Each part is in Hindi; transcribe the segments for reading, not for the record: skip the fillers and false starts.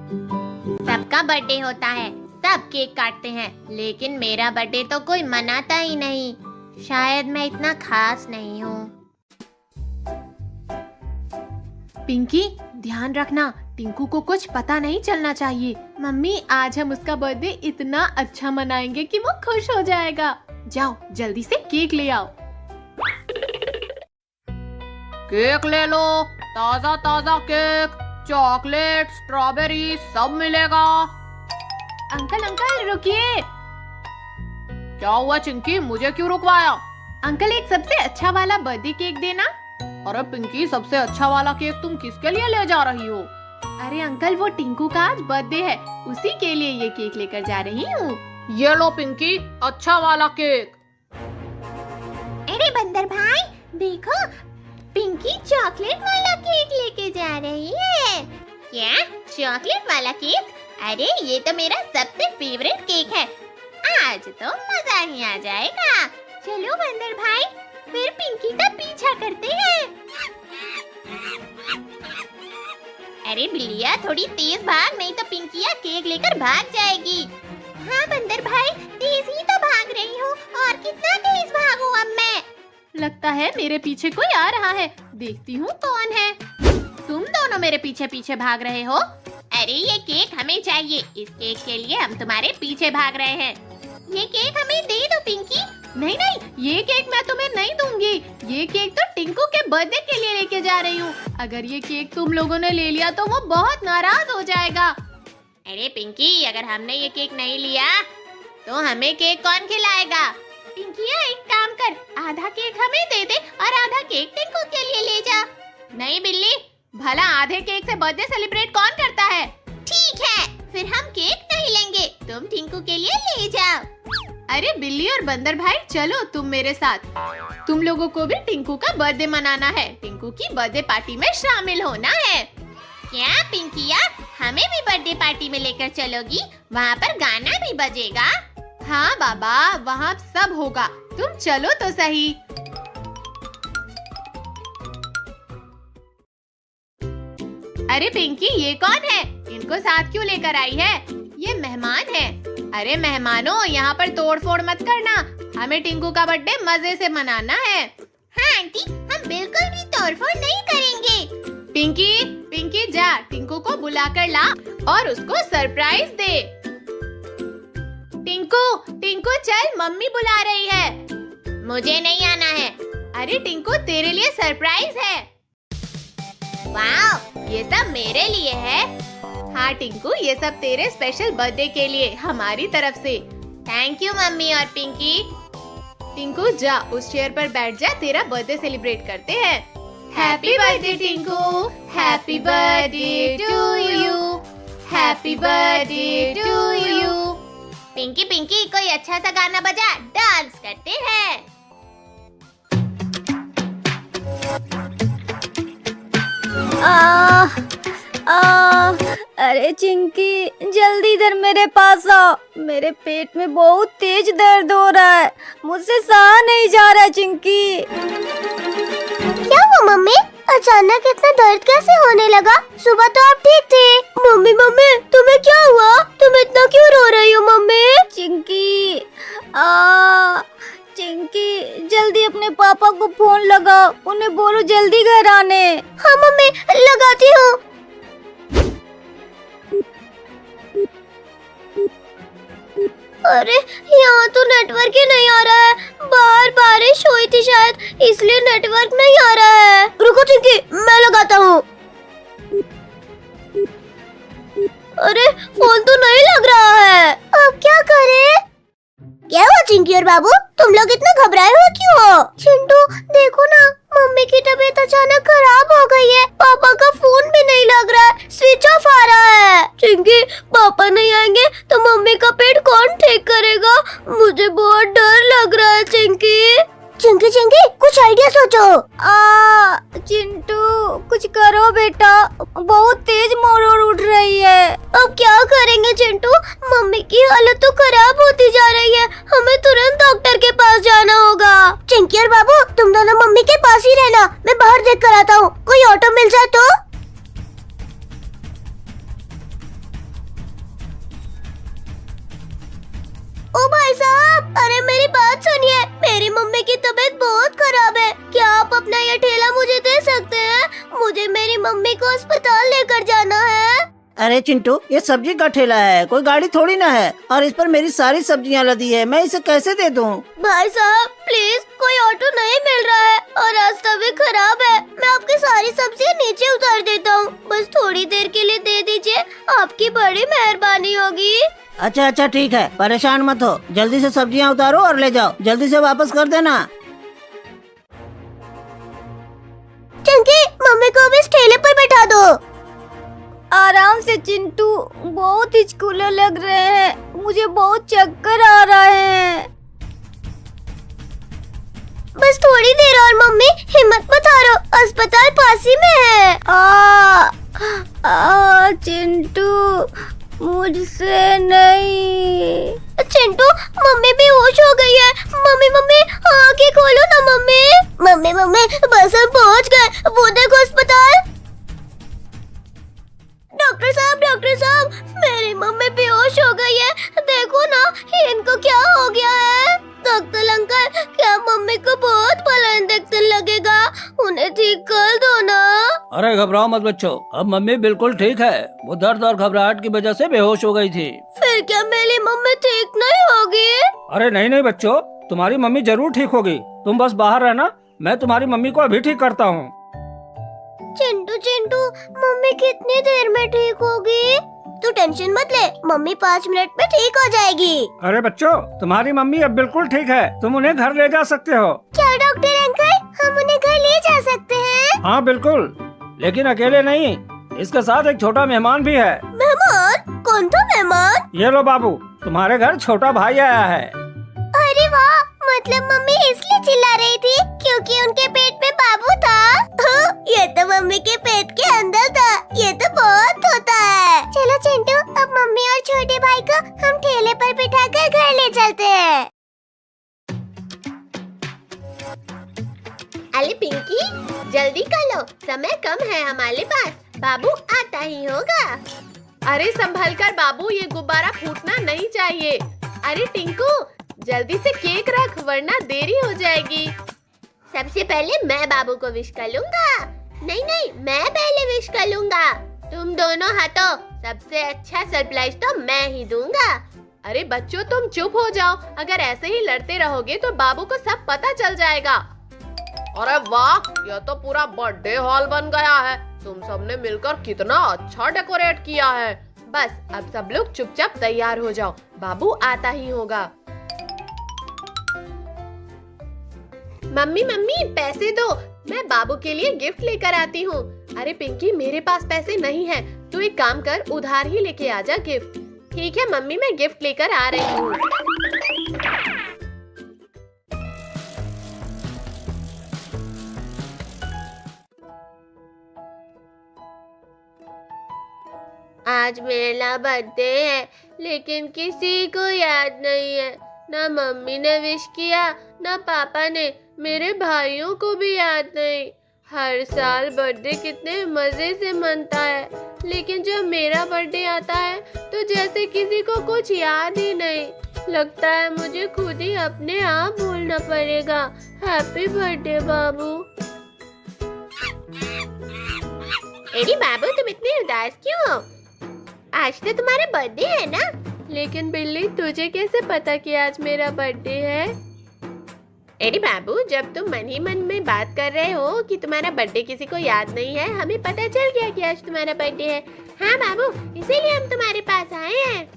सबका बर्थडे होता है, सब केक काटते हैं, लेकिन मेरा बर्थडे तो कोई मनाता ही नहीं। शायद मैं इतना खास नहीं हूँ। पिंकी, ध्यान रखना, टिंकू को कुछ पता नहीं चलना चाहिए। मम्मी, आज हम उसका बर्थडे इतना अच्छा मनाएंगे कि वो खुश हो जाएगा। जाओ जल्दी से केक ले आओ। केक ले लो, ताजा ताजा केक, चॉकलेट, स्ट्रॉबेरी सब मिलेगा। अंकल अंकल रुकिए। क्या हुआ चिंकी, मुझे क्यों रुकवाया? अंकल, एक सबसे अच्छा वाला बर्थडे केक देना। अरे पिंकी, सबसे अच्छा वाला केक तुम किसके लिए ले जा रही हो? अरे अंकल, वो टिंकू का आज बर्थडे है, उसी के लिए ये केक लेकर जा रही हूँ। ये लो पिंकी, अच्छा वाला केक। अरे बंदर भाई, देखो पिंकी चॉकलेट वाला केक लेके जा रही है। क्या चॉकलेट वाला केक? अरे ये तो मेरा सबसे फेवरेट केक है, आज तो मजा ही आ जाएगा। चलो बंदर भाई, फिर पिंकी का पीछा करते हैं। अरे बिल्लिया, थोड़ी तेज भाग, नहीं तो पिंकिया केक लेकर भाग जाएगी। हाँ बंदर भाई, तेज ही तो भाग रही हूँ, और कितना तेज भागूं अब मैं? लगता है मेरे पीछे कोई आ रहा है, देखती हूँ कौन है। तुम दोनों मेरे पीछे पीछे भाग रहे हो? अरे ये केक हमें चाहिए, इस केक के लिए हम तुम्हारे पीछे भाग रहे हैं। ये केक हमें दे दो पिंकी। नहीं नहीं, ये केक मैं तुम्हें नहीं दूंगी। ये केक तो टिंकू के बर्थडे के लिए लेके जा रही हूँ। अगर ये केक तुम लोगों ने ले लिया तो वो बहुत नाराज हो जाएगा। अरे पिंकी, अगर हमने ये केक नहीं लिया तो हमें केक कौन खिलाएगा? पिंकिया एक काम कर, आधा केक हमें दे दे और आधा केक टिंकू के लिए ले जा। नहीं बिल्ली, भला आधे केक से बर्थडे सेलिब्रेट कौन करता है? ठीक है, फिर हम केक नहीं लेंगे, तुम टिंकू के लिए ले जाओ। अरे बिल्ली और बंदर भाई, चलो तुम मेरे साथ। तुम लोगों को भी टिंकू का बर्थडे मनाना है, टिंकू की बर्थडे पार्टी में शामिल होना है। क्या पिंकिया, हमें भी बर्थडे पार्टी में लेकर चलोगी? वहाँ पर गाना भी बजेगा। हाँ बाबा, वहाँ सब होगा, तुम चलो तो सही। अरे पिंकी, ये कौन है? इनको साथ क्यों लेकर आई है? ये मेहमान है। अरे मेहमानों, यहाँ पर तोड़ फोड़ मत करना, हमें टिंकू का बर्थडे मजे से मनाना है। हाँ आंटी, हम बिल्कुल भी तोड़फोड़ नहीं करेंगे। पिंकी, पिंकी जा, टिंकू को बुला कर ला और उसको सरप्राइज दे। टिंकू, टिंकू चल, मम्मी बुला रही है। मुझे नहीं आना है। अरे टिंकू, तेरे लिए सरप्राइज है। वाह, ये सब मेरे लिए है। हाँ टिंकू, ये सब तेरे स्पेशल बर्थडे के लिए हमारी तरफ से। थैंक यू मम्मी और पिंकी। टिंकू जा, उस चेयर पर बैठ जा, तेरा बर्थडे सेलिब्रेट करते हैं। Happy birthday Tinku, happy birthday to you, happy birthday to you. Pinky Pinky, कोई अच्छा सा गाना बजा, डांस करते हैं। अरे चिंकी, जल्दी इधर मेरे पास आओ, मेरे पेट में बहुत तेज दर्द हो रहा है, मुझसे सहा नहीं जा रहा। चिंकी, क्या हुआ मम्मी? अचानक इतना दर्द कैसे होने लगा? सुबह तो आप ठीक थे। मम्मी मम्मी, तुम्हें क्या हुआ? तुम इतना क्यों रो रही हो मम्मी? चिंकी, चिंकी, जल्दी अपने पापा को फोन लगाओ, उन्हें बोलो जल्दी घर आने। हाँ मम्मी, लगाती हूँ। अरे यहाँ तो नेटवर्क ही नहीं आ रहा है, बाहर बारिश हुई थी शायद, इसलिए नेटवर्क नहीं आ रहा है। रुको चिंकी, मैं लगाता हूँ। अरे फोन तो नहीं लग रहा है, अब क्या करें? क्या हुआ चिंकी और बाबू, तुम लोग इतना घबराए हुए क्यों हो? चिंटू देखो ना, मम्मी की तबीयत अचानक खराब हो गई है, पापा का फोन भी नहीं लग रहा है, स्विच ऑफ आ रहा है। चिंकी, पापा नहीं आएंगे तो मम्मी का पेट कौन ठीक करेगा? मुझे बहुत डर लग रहा है चिंकी। चिंकी चिंकी, कुछ आइडिया सोचो। चिंटू, कुछ करो बेटा, बहुत तेज मोर उठ रही है। अब क्या करेंगे चिंटू? मम्मी की हालत तो खराब होती जा रही है, हमें तुरंत डॉक्टर के पास जाना होगा। चिंकी और बाबू, तुम दोनों मम्मी के पास ही रहना, मैं बाहर देख कर आता हूँ, कोई ऑटो मिल जाए तो। ओ भाई साहब, अरे मेरी बात सुनिए, मेरी मम्मी की तबीयत बहुत खराब है। क्या आप अपना ये ठेला मुझे दे सकते हैं? मुझे मेरी मम्मी को अस्पताल लेकर जाना है। अरे चिंटू, ये सब्जी का ठेला है, कोई गाड़ी थोड़ी ना है, और इस पर मेरी सारी सब्जियां लदी है, मैं इसे कैसे दे दूं? भाई साहब प्लीज, कोई ऑटो नहीं मिल रहा है और रास्ता भी खराब है। मैं आपकी सारी सब्जियां नीचे उतार देता हूँ, बस थोड़ी देर के लिए दे दीजिए, आपकी बड़ी मेहरबानी होगी। अच्छा अच्छा ठीक है, परेशान मत हो, जल्दी से सब्जियां उतारो और ले जाओ, जल्दी से वापस कर देना। चंकी, मम्मी को भी इस ठेले पर बैठा दो। आराम से चिंटू, बहुत हिचकुले लग रहे हैं, मुझे बहुत चक्कर आ रहे हैं। बस थोड़ी देर और मम्मी, हिम्मत मत हारो, अस्पताल पास ही में है। चिंटू, मुझसे नहीं। चिंटू, मम्मी बेहोश हो गई है। मम्मी मम्मी आंखें खोलो ना मम्मी। मम्मी मम्मी बस हम पहुंच गए, वो देखो अस्पताल। डॉक्टर साहब, मेरी मम्मी बेहोश हो गई है, देखो ना इनको क्या हो गया है। डॉक्टर अंकल, क्या मम्मी को बहुत बड़ा इंजेक्शन लगेगा? उन्हें ठीक कर दो ना। अरे घबराओ मत बच्चों, अब मम्मी बिल्कुल ठीक है, वो दर्द और घबराहट की वजह से बेहोश हो गई थी। फिर क्या मेरी मम्मी ठीक नहीं होगी? अरे नहीं नहीं बच्चों, तुम्हारी मम्मी जरूर ठीक होगी, तुम बस बाहर रहना, मैं तुम्हारी मम्मी को अभी ठीक करता हूँ। चिंटू, मम्मी कितनी देर में ठीक होगी? तू टेंशन मत ले, मम्मी 5 मिनट में ठीक हो जाएगी। अरे बच्चों, तुम्हारी मम्मी अब बिल्कुल ठीक है, तुम उन्हें घर ले जा सकते हो। क्या डॉक्टर अंकल, हम उन्हें घर ले जा सकते हैं? हाँ बिल्कुल, लेकिन अकेले नहीं, इसके साथ एक छोटा मेहमान भी है। मेहमान? कौन था मेहमान? ये लो बाबू, तुम्हारे घर छोटा भाई आया है। अरे वाह, मतलब मम्मी इसलिए चिल्ला रही थी क्योंकि उनके पेट में बाबू था। ये तो मम्मी के पेट के अंदर था, ये तो बहुत होता है। चलो चिंटू, अब मम्मी और छोटे भाई को हम ठेले पर बिठाकर घर ले चलते हैं। अरे पिंकी, जल्दी कर लो, समय कम है हमारे पास, बाबू आता ही होगा। अरे संभल कर बाबू, ये गुब्बारा फूटना नहीं चाहिए। अरे टिंकू, जल्दी से केक रख वरना देरी हो जाएगी। सबसे पहले मैं बाबू को विश कर लूंगा। नहीं, मैं पहले विश कर लूंगा। तुम दोनों हटो, सबसे अच्छा सरप्राइज तो मैं ही दूंगा। अरे बच्चों तुम चुप हो जाओ, अगर ऐसे ही लड़ते रहोगे तो बाबू को सब पता चल जाएगा। अरे वाह, यह तो पूरा बर्थडे हॉल बन गया है, तुम सबने मिलकर कितना अच्छा डेकोरेट किया है। बस अब सब लोग चुपचाप तैयार हो जाओ, बाबू आता ही होगा। मम्मी पैसे दो, मैं बाबू के लिए गिफ्ट लेकर आती हूँ। अरे पिंकी, मेरे पास पैसे नहीं है, तू एक काम कर, उधार ही लेके आ जा गिफ्ट। ठीक है मम्मी, मैं गिफ्ट लेकर आ रही हूँ। आज मेरा बर्थडे है, लेकिन किसी को याद नहीं है। ना मम्मी ने विश किया, ना पापा ने, मेरे भाइयों को भी याद नहीं। हर साल बर्थडे कितने मजे से मनता है, लेकिन जब मेरा बर्थडे आता है तो जैसे किसी को कुछ याद ही नहीं। लगता है मुझे खुद ही अपने आप बोलना पड़ेगा, हैप्पी बर्थडे बाबू। एडी बाबू, तुम इतने उदास क्यों हो? आज तो तुम्हारा बर्थडे है ना? लेकिन बिल्ली, तुझे कैसे पता कि आज मेरा बर्थडे है? एडी बाबू, जब तुम मन ही मन में बात कर रहे हो कि तुम्हारा बर्थडे किसी को याद नहीं है, हमें पता चल गया कि आज तुम्हारा बर्थडे है। हाँ बाबू, इसीलिए हम तुम्हारे पास आए हैं।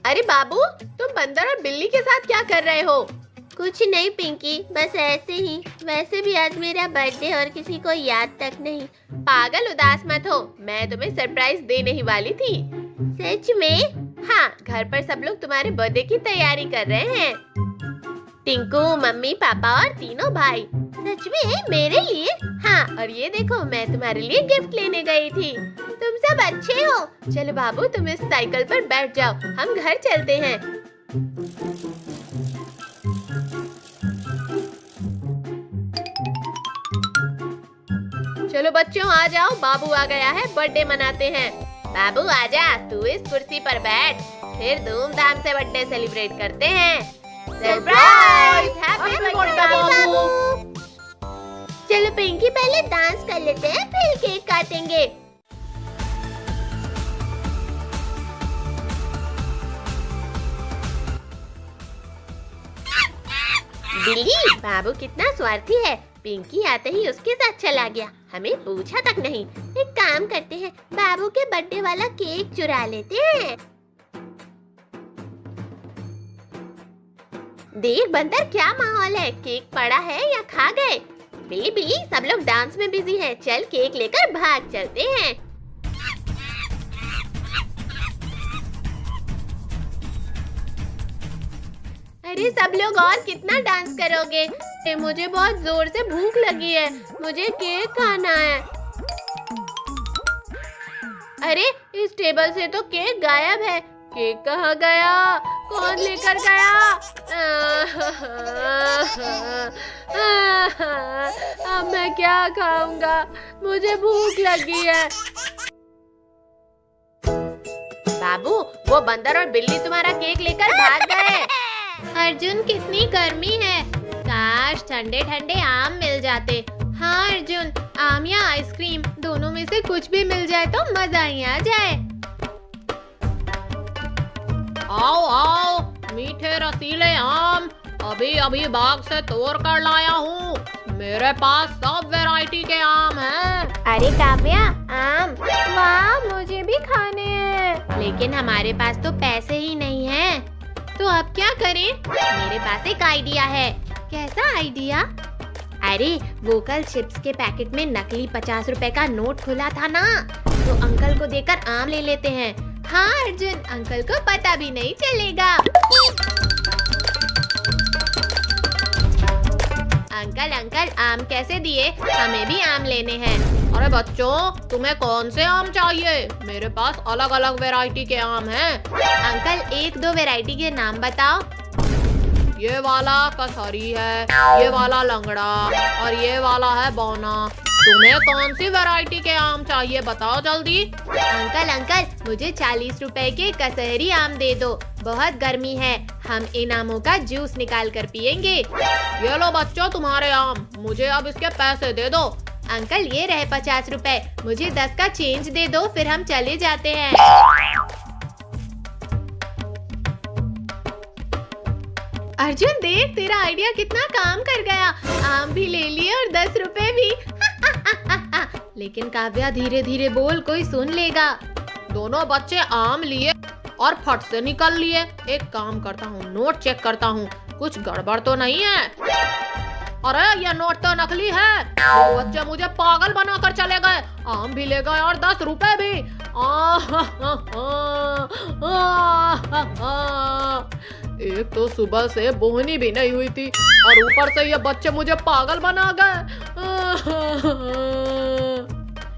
अरे बाबू, तुम बंदर और बिल्ली के साथ क्या कर रहे हो? कुछ नहीं पिंकी, बस ऐसे ही। वैसे भी आज मेरा बर्थडे और किसी को याद तक नहीं। पागल, उदास मत हो, मैं तुम्हें सरप्राइज देने ही वाली थी। सच में? हाँ, घर पर सब लोग तुम्हारे बर्थडे की तैयारी कर रहे हैं। टिंकू, मम्मी, पापा और तीनों भाई। सच में? मेरे लिए? हाँ, और ये देखो, मैं तुम्हारे लिए गिफ्ट लेने गई थी। तुम सब अच्छे हो। चलो बाबू, तुम इस साइकिल पर बैठ जाओ, हम घर चलते हैं। चलो बच्चों आ जाओ, बाबू आ गया है, बर्थडे मनाते हैं। बाबू आजा, तू इस कुर्सी पर बैठ। फिर धूमधाम से बर्थडे सेलिब्रेट करते हैं। Surprise! Happy Happy birthday birthday, बाबू। चलो पिंकी पहले डांस कर लेते हैं, फिर केक काटेंगे। बिल्ली, बाबू कितना स्वार्थी है, पिंकी आते ही उसके साथ चला गया, हमें पूछा तक नहीं। एक काम करते हैं, बाबू के बर्थडे वाला केक चुरा लेते हैं। देख बंदर, क्या माहौल है, केक पड़ा है या खा गए? बिल्ली बिल्ली, सब लोग डांस में बिजी हैं, चल केक लेकर भाग चलते हैं। अरे सब लोग और कितना डांस करोगे? मुझे बहुत जोर से भूख लगी है, मुझे केक खाना है। अरे इस टेबल से तो केक गायब है, केक कहाँ गया? कौन लेकर गया? अब मैं क्या खाऊंगा? मुझे भूख लगी है। बाबू, वो बंदर और बिल्ली तुम्हारा केक लेकर भाग गए। अर्जुन, कितनी गर्मी है, काश ठंडे ठंडे आम मिल जाते। हाँ अर्जुन, आम या आइसक्रीम, दोनों में से कुछ भी मिल जाए तो मजा ही आ जाए। आओ आओ, मीठे रसीले आम, अभी अभी बाग से तोड़ कर लाया हूँ। मेरे पास सब वैरायटी के आम हैं। अरे काव्या, आम? वाह, मुझे भी खाने हैं। लेकिन हमारे पास तो पैसे ही नहीं हैं। तो अब क्या करें? मेरे पास एक आइडिया है। कैसा आइडिया? अरे वो कल चिप्स के पैकेट में नकली 50 रुपए का नोट खुला था ना, तो अंकल को देकर आम ले लेते हैं। हाँ अर्जुन, अंकल को पता भी नहीं चलेगा। अंकल अंकल, आम कैसे दिए? हमें भी आम लेने हैं। अरे बच्चों, तुम्हें कौन से आम चाहिए? मेरे पास अलग अलग वैरायटी के आम हैं। अंकल, एक दो वैरायटी के नाम बताओ। ये वाला कसरी है, ये वाला लंगड़ा और ये वाला है बौना। तुम्हें कौन सी वैरायटी के आम चाहिए, बताओ जल्दी। अंकल अंकल, मुझे 40 रुपए के कसहरी आम दे दो, बहुत गर्मी है, हम इन आमों का जूस निकाल कर पियेंगे। ये लो बच्चों तुम्हारे आम, मुझे अब इसके पैसे दे दो। अंकल, ये रहे 50 रुपए, मुझे 10 का चेंज दे दो, फिर हम चले जाते हैं। अर्जुन देख, तेरा आइडिया कितना काम कर गया, आम भी ले लिए और 10 रुपए भी। लेकिन काव्या, धीरे धीरे बोल, कोई सुन लेगा। दोनों बच्चे आम लिए और फट से निकल लिए। एक काम करता हूँ, नोट चेक करता हूँ, कुछ गड़बड़ तो नहीं है। अरे ये नोट तो नकली है। वो बच्चे मुझे पागल बनाकर चले गए, आम भी ले गए और 10 रुपए भी। एक तो सुबह से बोहनी भी नहीं हुई थी और ऊपर से ये बच्चे मुझे पागल बना गए।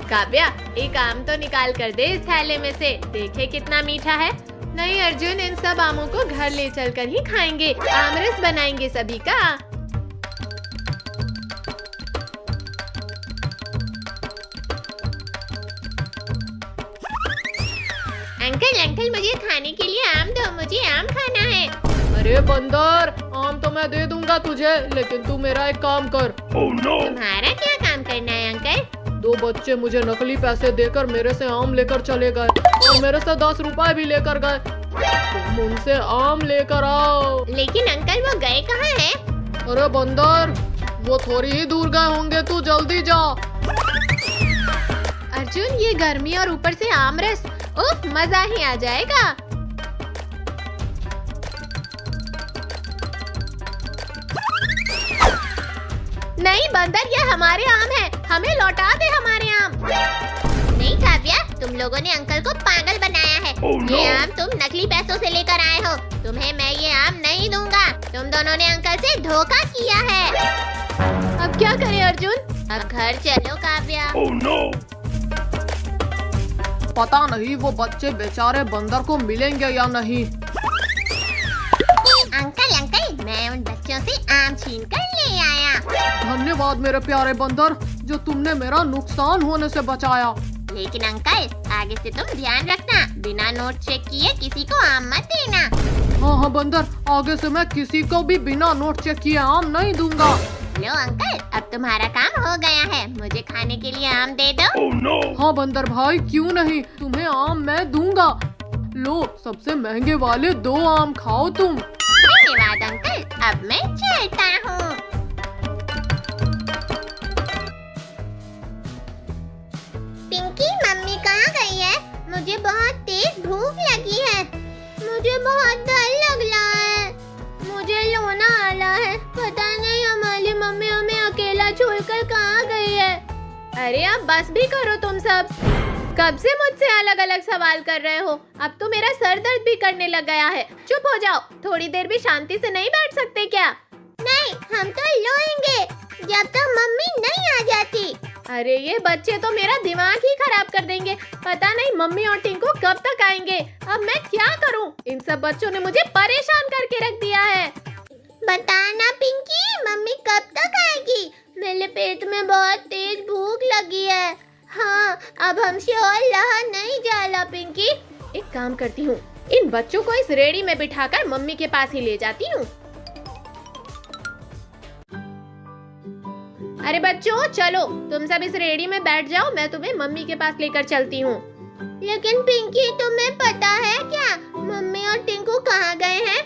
काव्या, एक आम तो निकाल कर दे इस थैले में से, देखे कितना मीठा है। नहीं अर्जुन, इन सब आमों को घर ले चलकर ही खाएंगे, आमरस बनाएंगे सभी का। अंकल अंकल, मुझे खाने के लिए आम दो, मुझे आम खाना है। अरे बंदर, आम तो मैं दे दूंगा तुझे, लेकिन तू मेरा एक काम कर। तुम्हारा क्या काम करना है अंकल? 2 बच्चे मुझे नकली पैसे देकर मेरे से आम लेकर चले गए और मेरे से 10 रुपए भी लेकर गए। तुम उनसे आम लेकर आओ। लेकिन अंकल, वो गए कहाँ हैं? अरे बंदर, वो थोड़ी ही दूर गए होंगे, तू जल्दी जा। अर्जुन, ये गर्मी और ऊपर से आमरस, उफ, मजा ही आ जाएगा। नहीं बंदर, ये हमारे आम हैं, हमें लौटा दे हमारे आम। नहीं काव्या, तुम लोगों ने अंकल को पागल बनाया है। ये आम तुम नकली पैसों से लेकर आए हो, तुम्हें मैं ये आम नहीं दूंगा। तुम दोनों ने अंकल से धोखा किया है। अब क्या करें अर्जुन? अब घर चलो काव्या। पता नहीं वो बच्चे बेचारे बंदर को मिलेंगे या नहीं। अंकल अंकल, मैं उन बच्चों से आम छीन कर ले आया। धन्यवाद मेरे प्यारे बंदर, जो तुमने मेरा नुकसान होने से बचाया। लेकिन अंकल आगे से तुम ध्यान रखना, बिना नोट चेक किए किसी को आम मत देना। हाँ हाँ बंदर, आगे से मैं किसी को भी बिना नोट चेक किए आम नहीं दूंगा। लो अंकल, अब तुम्हारा काम हो गया है, मुझे खाने के लिए आम दे दो। हाँ बंदर भाई, क्यों नहीं, तुम्हें आम मैं दूंगा। लो, सबसे महंगे वाले 2 आम खाओ तुम। धन्यवाद अंकल, अब मैं चलता हूँ। पिंकी, मम्मी कहाँ गई है? मुझे बहुत तेज भूख लगी है। मुझे बहुत डर लग रहा है। मुझे रोना आ रहा है। पता नहीं हमारी मम्मी हमें अकेला छोड़कर कहाँ गई है। अरे अब बस भी करो तुम सब, कब से मुझसे अलग अलग सवाल कर रहे हो? अब तो मेरा सर दर्द भी करने लग गया है। चुप हो जाओ, थोड़ी देर भी शांति से नहीं बैठ सकते क्या? नहीं, हम तो रोएंगे जब तक मम्मी नहीं आ जाती। अरे ये बच्चे तो मेरा दिमाग ही खराब कर देंगे। पता नहीं मम्मी और टिंकू कब तक आएंगे। अब मैं क्या करूं? इन सब बच्चों ने मुझे परेशान करके रख दिया है। बताना पिंकी, मम्मी कब तक आएगी? मेरे पेट में बहुत तेज भूख लगी है। हाँ, अब हमसे और रहा नहीं जा रहा पिंकी। एक काम करती हूँ, इन बच्चों को इस रेड़ी में बिठाकर मम्मी के पास ही ले जाती हूँ। अरे बच्चों चलो, तुम सब इस रेड़ी में बैठ जाओ, मैं तुम्हें मम्मी के पास लेकर चलती हूँ। लेकिन पिंकी, तुम्हें पता है क्या मम्मी और टिंकू कहाँ गए हैं?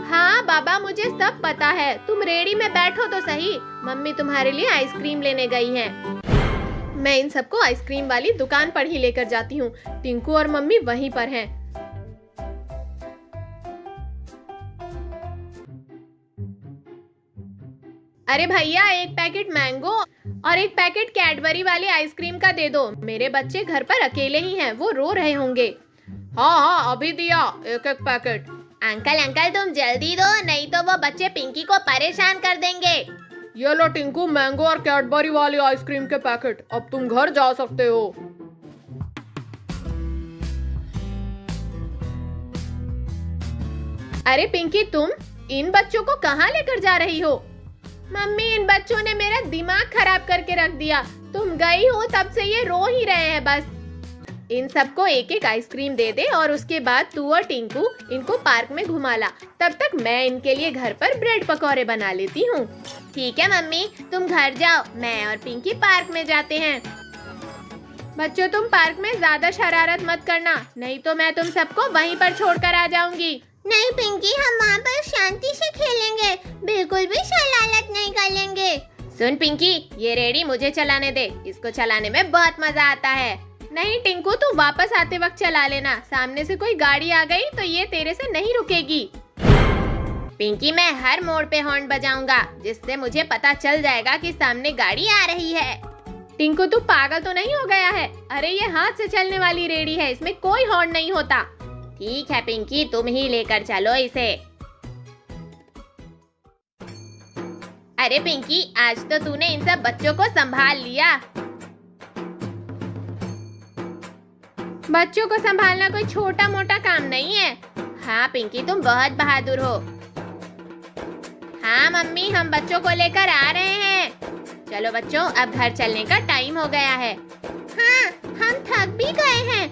हाँ बाबा, मुझे सब पता है। तुम रेड़ी में बैठो तो सही, मम्मी तुम्हारे लिए आइसक्रीम लेने गई हैं। मैं इन सबको आइसक्रीम वाली दुकान पर ही लेकर जाती हूँ। टिंकू और मम्मी वहीं पर हैं। अरे भैया, एक पैकेट मैंगो और एक पैकेट कैडबरी वाली आइसक्रीम का दे दो। मेरे बच्चे घर पर अकेले ही हैं, वो रो रहे होंगे। हाँ हाँ, अभी दिया, एक एक पैकेट। अंकल तुम जल्दी दो, नहीं तो वो बच्चे पिंकी को परेशान कर देंगे। ये लो टिंकू, मैंगो और कैडबरी वाली आइसक्रीम के पैकेट। अब तुम घर जा सकते हो। अरे पिंकी, तुम इन बच्चों को कहाँ लेकर जा रही हो? मम्मी, इन बच्चों ने मेरा दिमाग खराब करके रख दिया। तुम गई हो तब से ये रो ही रहे हैं बस। इन सबको एक एक आइसक्रीम दे दे और उसके बाद तू और टिंकू इनको पार्क में घुमा ला। तब तक मैं इनके लिए घर पर ब्रेड पकौड़े बना लेती हूँ। ठीक है मम्मी, तुम घर जाओ, मैं और पिंकी पार्क में जाते हैं। बच्चों, तुम पार्क में ज्यादा शरारत मत करना, नहीं तो मैं तुम सबको वहीं पर छोड़कर आ जाऊंगी। नहीं पिंकी, हम वहाँ पर शांति से खेलेंगे, बिल्कुल भी शरारत नहीं करेंगे। सुन पिंकी, ये रेडी मुझे चलाने दे, इसको चलाने में बहुत मजा आता है। नहीं टिंकू, तू वापस आते वक्त चला लेना, सामने से कोई गाड़ी आ गई तो ये तेरे से नहीं रुकेगी। पिंकी, मैं हर मोड़ पे हॉर्न बजाऊंगा, जिससे मुझे पता चल जाएगा कि सामने गाड़ी आ रही है। टिंकू, तू पागल तो नहीं हो गया है? अरे ये हाथ से चलने वाली रेडी है, इसमें कोई हॉर्न नहीं होता। ठीक है पिंकी, तुम ही लेकर चलो इसे। अरे पिंकी, आज तो तूने इन सब बच्चों को संभाल लिया। बच्चों को संभालना कोई छोटा मोटा काम नहीं है। हाँ पिंकी, तुम बहुत बहादुर हो। हाँ मम्मी, हम बच्चों को लेकर आ रहे हैं। चलो बच्चों, अब घर चलने का टाइम हो गया है। हाँ, हम थक भी गए हैं।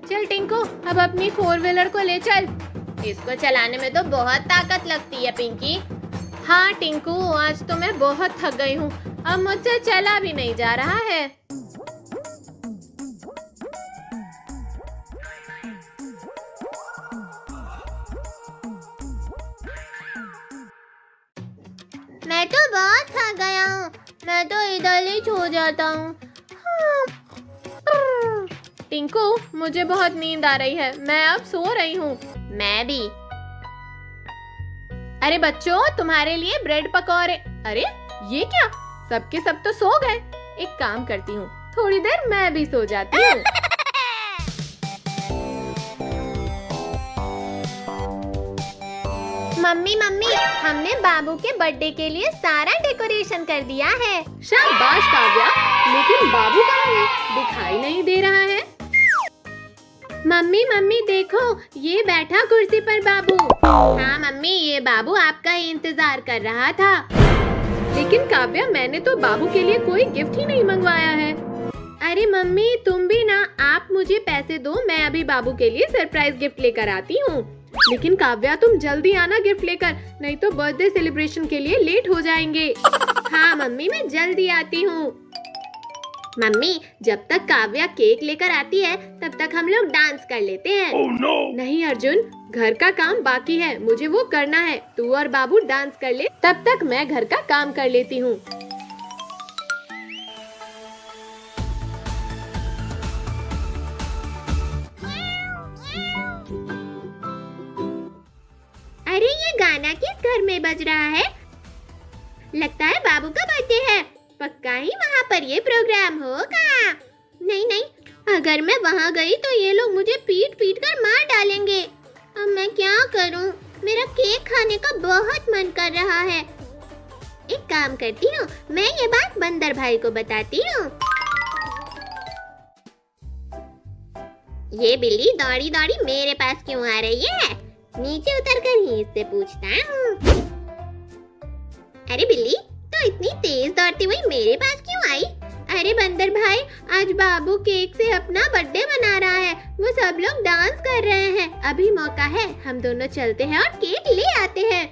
चल टिंकू, अब अपनी 4 व्हीलर को ले चल। इसको चलाने में तो बहुत ताकत लगती है पिंकी। हाँ टिंकू, आज तो मैं बहुत थक गई हूँ, अब मुझसे चला भी नहीं जा रहा है। मैं तो बहुत थक गया हूँ, मैं तो इधर ही सो जाता हूँ। टिंकू, मुझे बहुत नींद आ रही है, मैं अब सो रही हूँ। मैं भी। अरे बच्चों, तुम्हारे लिए ब्रेड पकौड़े। अरे ये क्या, सबके सब तो सो गए। एक काम करती हूँ, थोड़ी देर मैं भी सो जाती हूँ। मम्मी, हमने बाबू के बर्थडे के लिए सारा डेकोरेशन कर दिया है। शाबाश काव्या, लेकिन बाबू कहाँ है? दिखाई नहीं दे रहा है। मम्मी देखो, ये बैठा कुर्सी पर बाबू। हाँ मम्मी, ये बाबू आपका ही इंतजार कर रहा था। लेकिन काव्या, मैंने तो बाबू के लिए कोई गिफ्ट ही नहीं मंगवाया है। अरे मम्मी तुम भी ना, आप मुझे पैसे दो, मैं अभी बाबू के लिए सरप्राइज गिफ्ट लेकर आती हूँ। लेकिन काव्या तुम जल्दी आना गिफ्ट लेकर, नहीं तो बर्थडे सेलिब्रेशन के लिए लेट हो जाएंगे। हाँ मम्मी मैं जल्दी आती हूँ। मम्मी जब तक काव्या केक लेकर आती है तब तक हम लोग डांस कर लेते हैं। नहीं अर्जुन, घर का काम बाकी है, मुझे वो करना है। तू और बाबू डांस कर ले, तब तक मैं घर का काम कर लेती हूँ। अरे ये गाना किस घर में बज रहा है? लगता है बाबू का बर्थडे है। पक्का ही वहाँ पर ये प्रोग्राम होगा। नहीं नहीं, अगर मैं वहाँ गई तो ये लोग मुझे पीट पीट कर मार डालेंगे। अब मैं क्या करूँ? मेरा केक खाने का बहुत मन कर रहा है। एक काम करती हूँ, मैं ये बात बंदर भाई को बताती हूँ। ये बिल्ली दौड़ी दौड़ी मेरे पास क्यों आ रही है? नीचे उतरकर ही इससे पूछता हूँ। अरे बिल्ली, तो इतनी तेज दौड़ती हुई मेरे पास क्यों आई? अरे बंदर भाई, आज बाबू केक से अपना बर्थडे मना रहा है। वो सब लोग डांस कर रहे हैं। अभी मौका है, हम दोनों चलते हैं और केक ले आते हैं।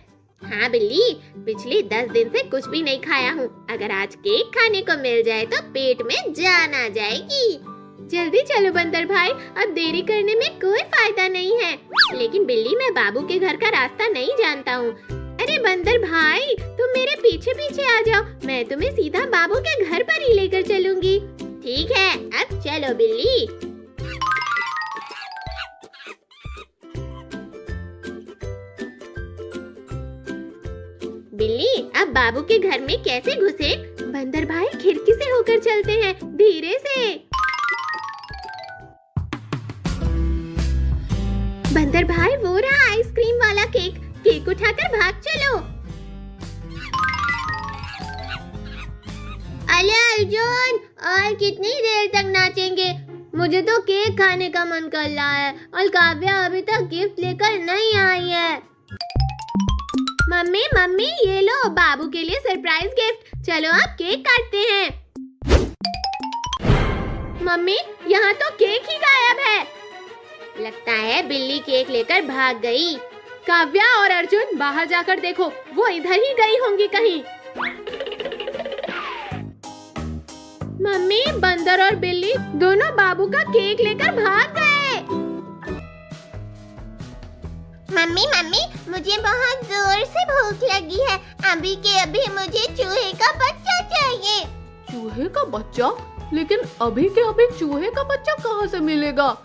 हाँ बिल्ली, पिछले 10 दिन से कुछ भी नहीं खाया हूँ। अगर आज केक खाने को मिल जाए तो पेट में जान आ जाएगी। जल्दी चलो बंदर भाई, अब देरी करने में कोई फायदा नहीं है। लेकिन बिल्ली, मैं बाबू के घर का रास्ता नहीं जानता हूँ। अरे बंदर भाई, तुम मेरे पीछे पीछे आ जाओ, मैं तुम्हें सीधा बाबू के घर पर ही लेकर चलूंगी। ठीक है, अब चलो बिल्ली। बिल्ली, अब बाबू के घर में कैसे घुसे? बंदर भाई, खिड़की से होकर चलते हैं, धीरे से। बंदर भाई, वो रहा आइसक्रीम वाला केक। केक उठाकर भाग चलो। अले अर्जुन, और कितनी देर तक नाचेंगे? मुझे तो केक खाने का मन कर रहा है और काव्या अभी तक गिफ्ट लेकर नहीं आई है। मम्मी मम्मी, ये लो बाबू के लिए सरप्राइज गिफ्ट। चलो अब केक काटते हैं। मम्मी, यहाँ तो केक ही गायब है। लगता है बिल्ली केक लेकर भाग गई। काव्या और अर्जुन बाहर जाकर देखो, वो इधर ही गई होंगी कहीं। मम्मी, बंदर और बिल्ली दोनों बाबू का केक लेकर भाग गए। मम्मी मम्मी, मुझे बहुत जोर से भूख लगी है। अभी के अभी मुझे चूहे का बच्चा चाहिए। चूहे का बच्चा? लेकिन अभी के अभी चूहे का बच्चा कहाँ से मिलेगा?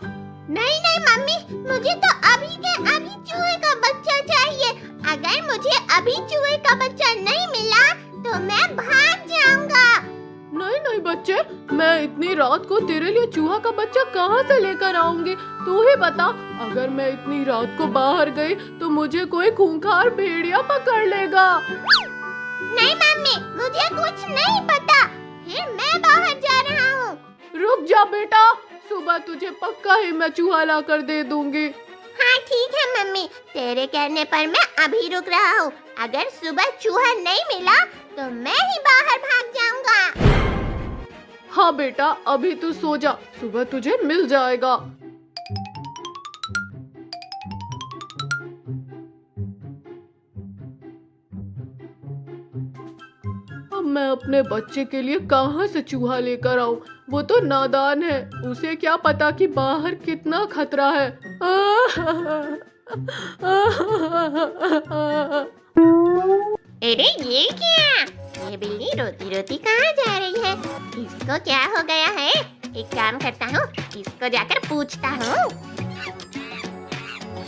नहीं नहीं मम्मी, मुझे तो अभी के अभी चूहे का बच्चा चाहिए। अगर मुझे अभी चूहे का बच्चा नहीं मिला तो मैं भाग जाऊंगा। नहीं नहीं बच्चे, मैं इतनी रात को तेरे लिए चूहा का बच्चा कहाँ से लेकर आऊंगी? तू ही बता। अगर मैं इतनी रात को बाहर गई तो मुझे कोई खूंखार भेड़िया पकड़ लेगा। नहीं मम्मी, मुझे कुछ नहीं पता। फिर मैं बाहर जा रहा हूँ। रुक जा बेटा, सुबह तुझे पक्का ही मैं चूहा ला कर दे दूंगी। हाँ ठीक है मम्मी, तेरे कहने पर मैं अभी रुक रहा हूँ। अगर सुबह चूहा नहीं मिला तो मैं ही बाहर भाग जाऊंगा। हाँ बेटा, अभी तू सो जा, सुबह तुझे मिल जाएगा। अब मैं अपने बच्चे के लिए कहाँ से चूहा लेकर आऊँ? वो तो नादान है, उसे क्या पता कि बाहर कितना खतरा है। अरे ये क्या? ये बिल्ली रोती रोती कहाँ जा रही है? इसको क्या हो गया है? एक काम करता हूँ, इसको जाकर पूछता हूँ।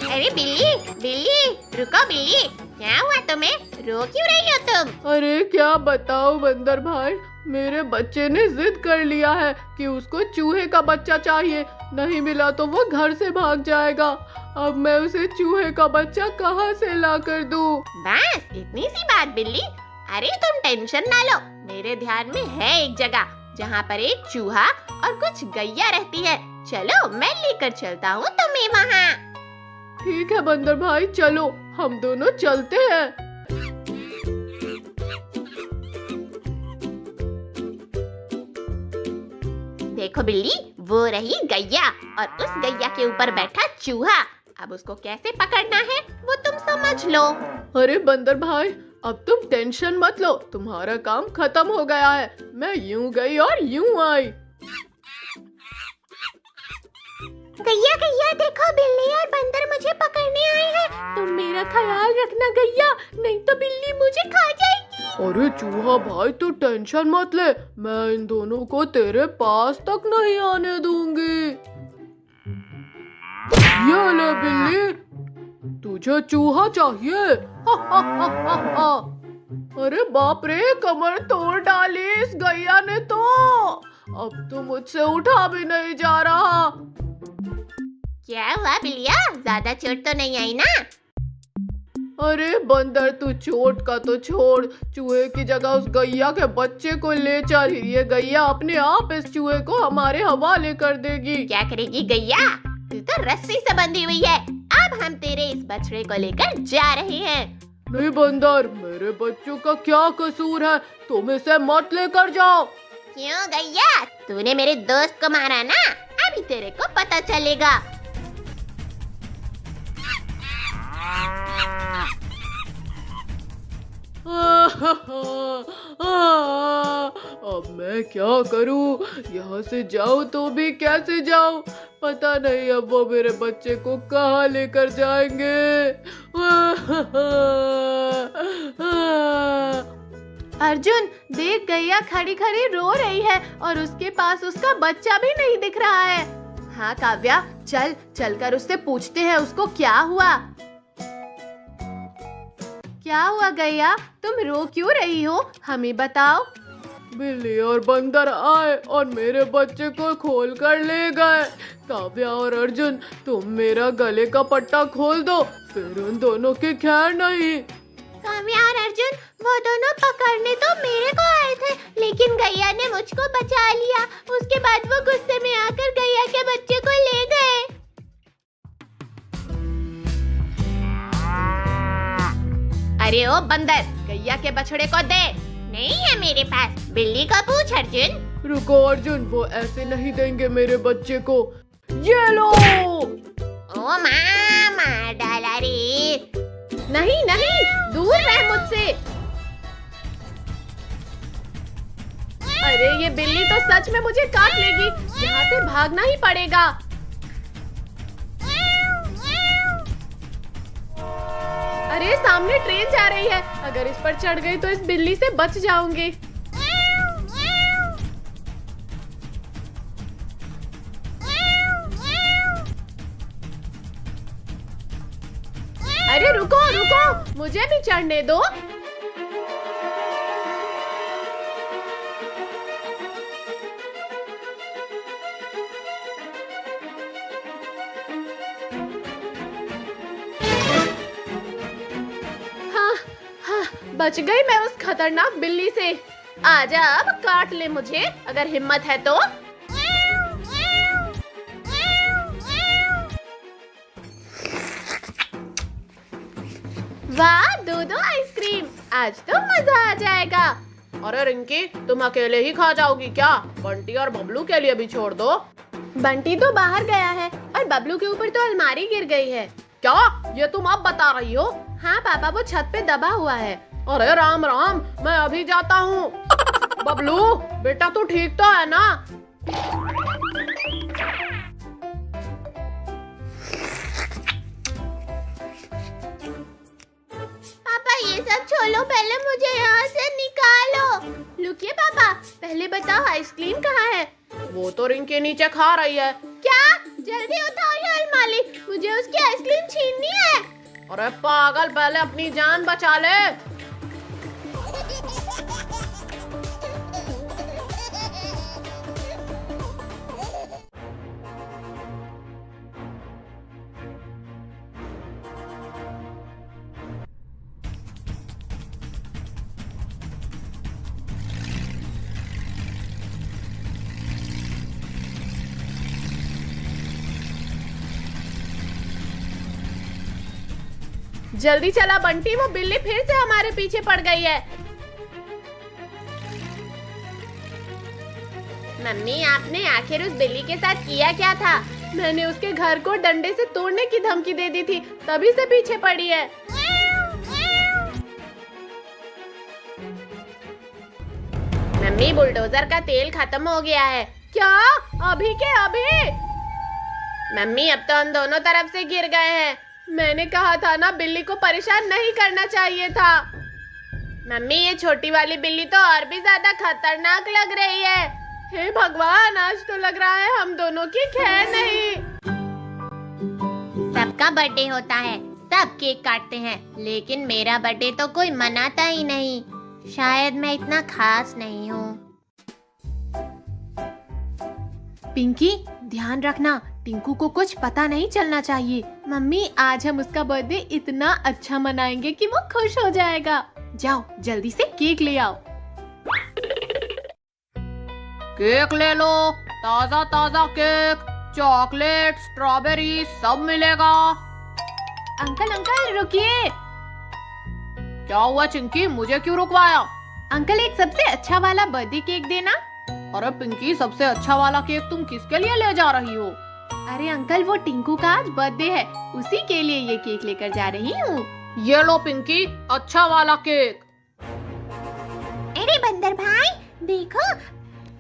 अरे बिल्ली बिल्ली, रुको बिल्ली, क्या हुआ तुम्हें? रो क्यों रही हो तुम? अरे क्या बताओ बंदर भाई, मेरे बच्चे ने जिद कर लिया है कि उसको चूहे का बच्चा चाहिए। नहीं मिला तो वो घर से भाग जाएगा। अब मैं उसे चूहे का बच्चा कहाँ से ला कर दूँ? बस इतनी सी बात बिल्ली। अरे तुम टेंशन ना लो, मेरे ध्यान में है एक जगह जहाँ पर एक चूहा और कुछ गैया रहती है। चलो मैं लेकर चलता हूँ तुम्हें वहाँ। ठीक है बंदर भाई, चलो हम दोनों चलते हैं। देखो बिल्ली, वो रही गैया और उस गैया के ऊपर बैठा चूहा। अब उसको कैसे पकड़ना है वो तुम समझ लो। अरे बंदर भाई, अब तुम टेंशन मत लो, तुम्हारा काम खत्म हो गया है। मैं यूं गई और यूं आई। गैया गैया देखो, बिल्ली और बंदर मुझे पकड़ने आए हैं। तुम मेरा ख्याल रखना गैया, नहीं तो बिल्ली मुझे खा जाएगी। अरे चूहा भाई, तू टेंशन मत ले, मैं इन दोनों को तेरे पास तक नहीं आने दूंगी। ये ले बिल्ली, तुझे चूहा चाहिए? हा, हा, हा, हा, हा। अरे बाप रे, कमर तोड़ डाली इस गैया ने तो। अब तो मुझसे उठा भी नहीं जा रहा। क्या हुआ बिल्लिया, ज्यादा चोट तो नहीं आई ना? अरे बंदर, तू चोट का तो छोड़, चूहे की जगह उस गैया के बच्चे को ले चल। ये गैया अपने आप इस चूहे को हमारे हवाले कर देगी। क्या करेगी गैया? तू तो रस्सी से बंधी हुई है। अब हम तेरे इस बछड़े को लेकर जा रहे हैं। नहीं बंदर, मेरे बच्चों का क्या कसूर है? तुम इसे मत लेकर जाओ। क्यों गैया, तूने मेरे दोस्त को मारा ना, अभी तेरे को पता चलेगा। अब मैं क्या करूं? यहाँ से जाऊं तो भी कैसे जाऊं? पता नहीं अब वो मेरे बच्चे को कहाँ लेकर जाएंगे। अर्जुन देख, गैया खड़ी खड़ी रो रही है और उसके पास उसका बच्चा भी नहीं दिख रहा है। हाँ काव्या, चल चलकर उससे पूछते हैं उसको क्या हुआ। क्या हुआ गैया, तुम रो क्यों रही हो, हमें बताओ। बिल्ली और बंदर आए और मेरे बच्चे को खोल कर ले गए। काव्या और अर्जुन, तुम मेरा गले का पट्टा खोल दो, फिर उन दोनों की खैर नहीं। काव्या और अर्जुन, वो दोनों पकड़ने तो मेरे को आए थे, लेकिन गैया ने मुझको बचा लिया। उसके बाद वो गुस्से में आकर गैया के बच्चे को ले गए। अरे ओ बंदर, गैया के बछड़े को दे। नहीं है मेरे पास, बिल्ली को पूछ अर्जुन। रुको अर्जुन, वो ऐसे नहीं देंगे मेरे बच्चे को। ये लो। ओ माँ, मार डाला रे। नहीं नहीं, दूर रह मुझसे। अरे ये बिल्ली तो सच में मुझे काट लेगी, यहाँ से भागना ही पड़ेगा। अरे सामने ट्रेन जा रही है, अगर इस पर चढ़ गई तो इस बिल्ली से बच जाऊंगी। अरे रुको रुको, मुझे भी चढ़ने दो। बच गई मैं उस खतरनाक बिल्ली से। आजा, अब काट ले मुझे अगर हिम्मत है तो। वाह, दो आइसक्रीम, आज तो मजा आ जाएगा। अरे रिंकी, तुम अकेले ही खा जाओगी क्या? बंटी और बबलू के लिए भी छोड़ दो। बंटी तो बाहर गया है और बबलू के ऊपर तो अलमारी गिर गई है। क्या ये तुम अब बता रही हो? हाँ पापा, वो छत पे दबा हुआ है। अरे राम राम, मैं अभी जाता हूँ। बबलू बेटा, तू ठीक तो है ना? पापा ये सब छोड़ो, पहले मुझे यहाँ से निकालो। लुकिए पापा, पहले बताओ आइसक्रीम कहाँ है? वो तो रिंग के नीचे खा रही है। क्या? जल्दी उठाओ ये अलमारी, मुझे उसकी आइसक्रीम छीननी है। अरे पागल, पहले अपनी जान बचा ले। जल्दी चला बंटी, वो बिल्ली फिर से हमारे पीछे पड़ गई है। मम्मी आपने आखिर उस बिल्ली के साथ किया क्या था? मैंने उसके घर को डंडे से तोड़ने की धमकी दे दी थी, तभी से पीछे पड़ी है। मम्मी बुलडोजर का तेल खत्म हो गया है। क्या? अभी के अभी? मम्मी अब तो हम दोनों तरफ से गिर गए हैं। मैंने कहा था ना, बिल्ली को परेशान नहीं करना चाहिए था। मम्मी ये छोटी वाली बिल्ली तो और भी ज्यादा खतरनाक लग रही है। हे भगवान, आज तो लग रहा है हम दोनों की खैर नहीं। सबका बर्थडे होता है, सब केक काटते हैं, लेकिन मेरा बर्थडे तो कोई मनाता ही नहीं। शायद मैं इतना खास नहीं हूँ। पिंकी, ध्यान रखना, टिंकू को कुछ पता नहीं चलना चाहिए। मम्मी, आज हम उसका बर्थडे इतना अच्छा मनाएंगे कि वो खुश हो जाएगा। जाओ जल्दी से केक ले आओ। केक ले लो, ताजा ताजा केक, चॉकलेट, स्ट्रॉबेरी सब मिलेगा। अंकल अंकल रुकिए। क्या हुआ चिंकी, मुझे क्यों रुकवाया? अंकल, एक सबसे अच्छा वाला बर्थडे केक देना। अरे पिंकी, सबसे अच्छा वाला केक तुम किसके लिए ले जा रही हो? अरे अंकल, वो टिंकू का आज बर्थडे है, उसी के लिए ये केक लेकर जा रही हूँ। ये लो पिंकी, अच्छा वाला केक। अरे बंदर भाई, देखो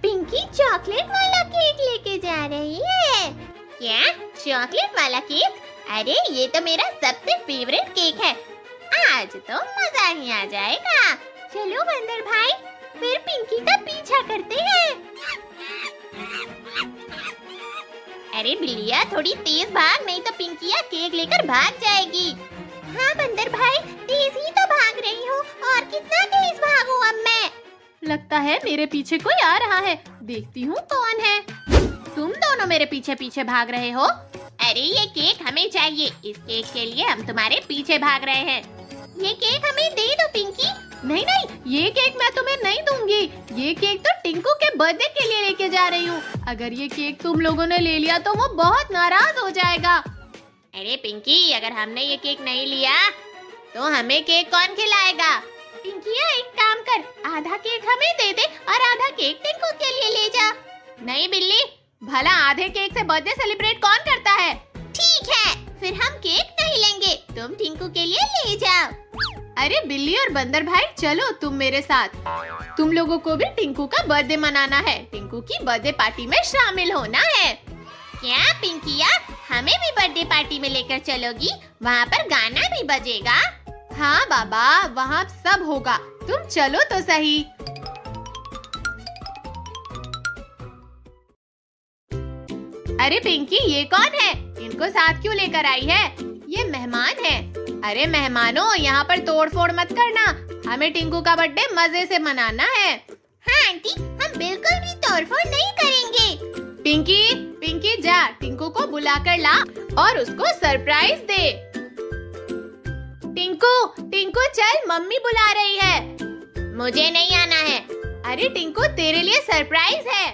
पिंकी चॉकलेट वाला केक लेके जा रही है। क्या? चॉकलेट वाला केक? अरे ये तो मेरा सबसे फेवरेट केक है। आज तो मजा ही आ जाएगा। चलो बंदर भाई, फिर पिंकी का पीछा करते हैं। अरे बिल्लिया, थोड़ी तेज भाग, नहीं तो पिंकिया केक लेकर भाग जाएगी। हाँ बंदर भाई, तेज ही तो भाग रही हूँ, और कितना तेज भागूं अब मैं? लगता है मेरे पीछे कोई आ रहा है, देखती हूँ कौन है। तुम दोनों मेरे पीछे पीछे भाग रहे हो? अरे ये केक हमें चाहिए, इस केक के लिए हम तुम्हारे पीछे भाग रहे हैं। ये केक हमें दे दो पिंकी। नहीं नहीं, ये केक मैं तुम्हें नहीं दूंगी। ये केक तो टिंकू के बर्थडे के लिए लेके जा रही हूँ। अगर ये केक तुम लोगों ने ले लिया तो वो बहुत नाराज हो जाएगा। अरे पिंकी, अगर हमने ये केक नहीं लिया तो हमें केक कौन खिलाएगा? पिंकिया एक काम कर, आधा केक हमें दे दे और आधा केक टिंकू के लिए ले जा। नहीं बिल्ली, भला आधे केक से बर्थडे सेलिब्रेट कौन करता है? ठीक है, फिर हम केक नहीं लेंगे, तुम टिंकू के लिए ले जाओ। अरे बिल्ली और बंदर भाई, चलो तुम मेरे साथ। तुम लोगों को भी टिंकू का बर्थडे मनाना है, टिंकू की बर्थडे पार्टी में शामिल होना है। क्या पिंकिया, हमें भी बर्थडे पार्टी में लेकर चलोगी? वहाँ पर गाना भी बजेगा। हाँ बाबा, वहाँ सब होगा, तुम चलो तो सही। अरे पिंकी, ये कौन है? इनको साथ क्यों लेकर आई है? ये मेहमान है। अरे मेहमानों, यहाँ पर तोड़ फोड़ मत करना, हमें टिंकू का बर्थडे मजे से मनाना है। हाँ आंटी, हम बिल्कुल भी तोड़फोड़ नहीं करेंगे। पिंकी, पिंकी जा, टिंकू को बुला कर ला और उसको सरप्राइज दे। टिंकू, टिंकू चल, मम्मी बुला रही है। मुझे नहीं आना है। अरे टिंकू, तेरे लिए सरप्राइज है।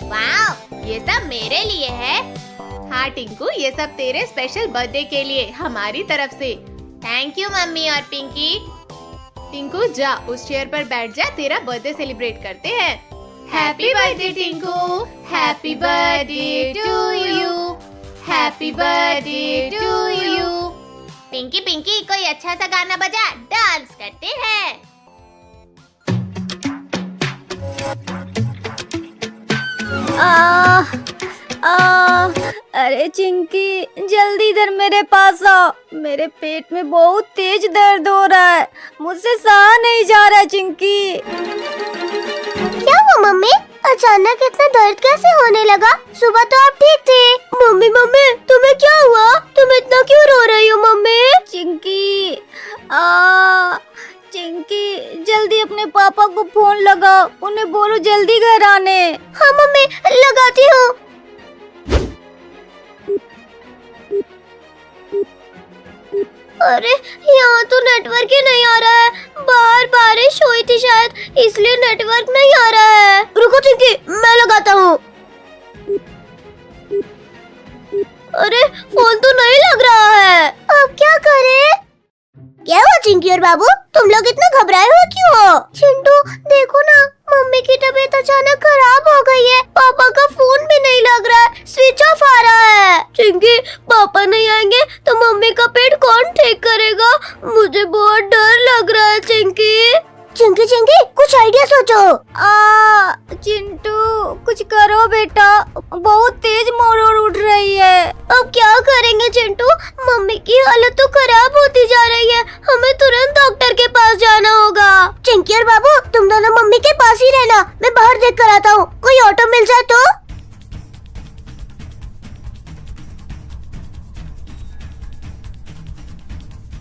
वाह, ये सब मेरे लिए है। हाँ टिंकू, ये सब तेरे स्पेशल बर्थडे के लिए हमारी तरफ से। थैंक यू मम्मी और पिंकी। टिंकू जा, उस चेयर पर बैठ जा, तेरा बर्थडे सेलिब्रेट करते हैं। Happy birthday Tinku, happy birthday to you, happy birthday to you. Pinky Pinky, कोई अच्छा सा गाना बजा, डांस करते हैं। अरे चिंकी, जल्दी इधर मेरे पास आओ, मेरे पेट में बहुत तेज दर्द हो रहा है, मुझसे सहा नहीं जा रहा। चिंकी, क्या हुआ मम्मी? अचानक इतना दर्द कैसे होने लगा? सुबह तो आप ठीक थे। मम्मी मम्मी, तुम्हें क्या हुआ? तुम इतना क्यों रो रही हो मम्मी? चिंकी, चिंकी, जल्दी अपने पापा को फोन लगाओ, उन्हें बोलो जल्दी घर आने। हाँ मम्मी, लगाती हूँ। अरे यहाँ तो नेटवर्क ही नहीं आ रहा है, बाहर बारिश हुई थी शायद, इसलिए नेटवर्क नहीं आ रहा है। रुको चिंकी, मैं लगाता हूँ। अरे फोन तो नहीं लग रहा है, अब क्या करें? क्या हुआ चिंकी और बाबू, तुम लोग इतना घबराए हुए क्यों हो? चिंटू देखो ना, मम्मी की तबीयत अचानक खराब हो गई है। पापा का फोन भी नहीं लग रहा है, स्विच ऑफ आ रहा है। चिंकी, पापा नहीं आएंगे तो मम्मी का पेट कौन ठीक करेगा? मुझे बहुत डर लग रहा है चिंकी। चिंकी चिंकी, कुछ आइडिया सोचो। चिंटू कुछ करो बेटा, बहुत तेज मोर उठ रही है। अब क्या करेंगे चिंटू? मम्मी की हालत तो खराब होती जा रही है, हमें तुरंत डॉक्टर के पास जाना होगा। चिंकी और बाबू, तुम दोनों मम्मी के पास ही रहना, मैं बाहर देख कर आता हूँ। कोई ऑटो मिल जाए तो।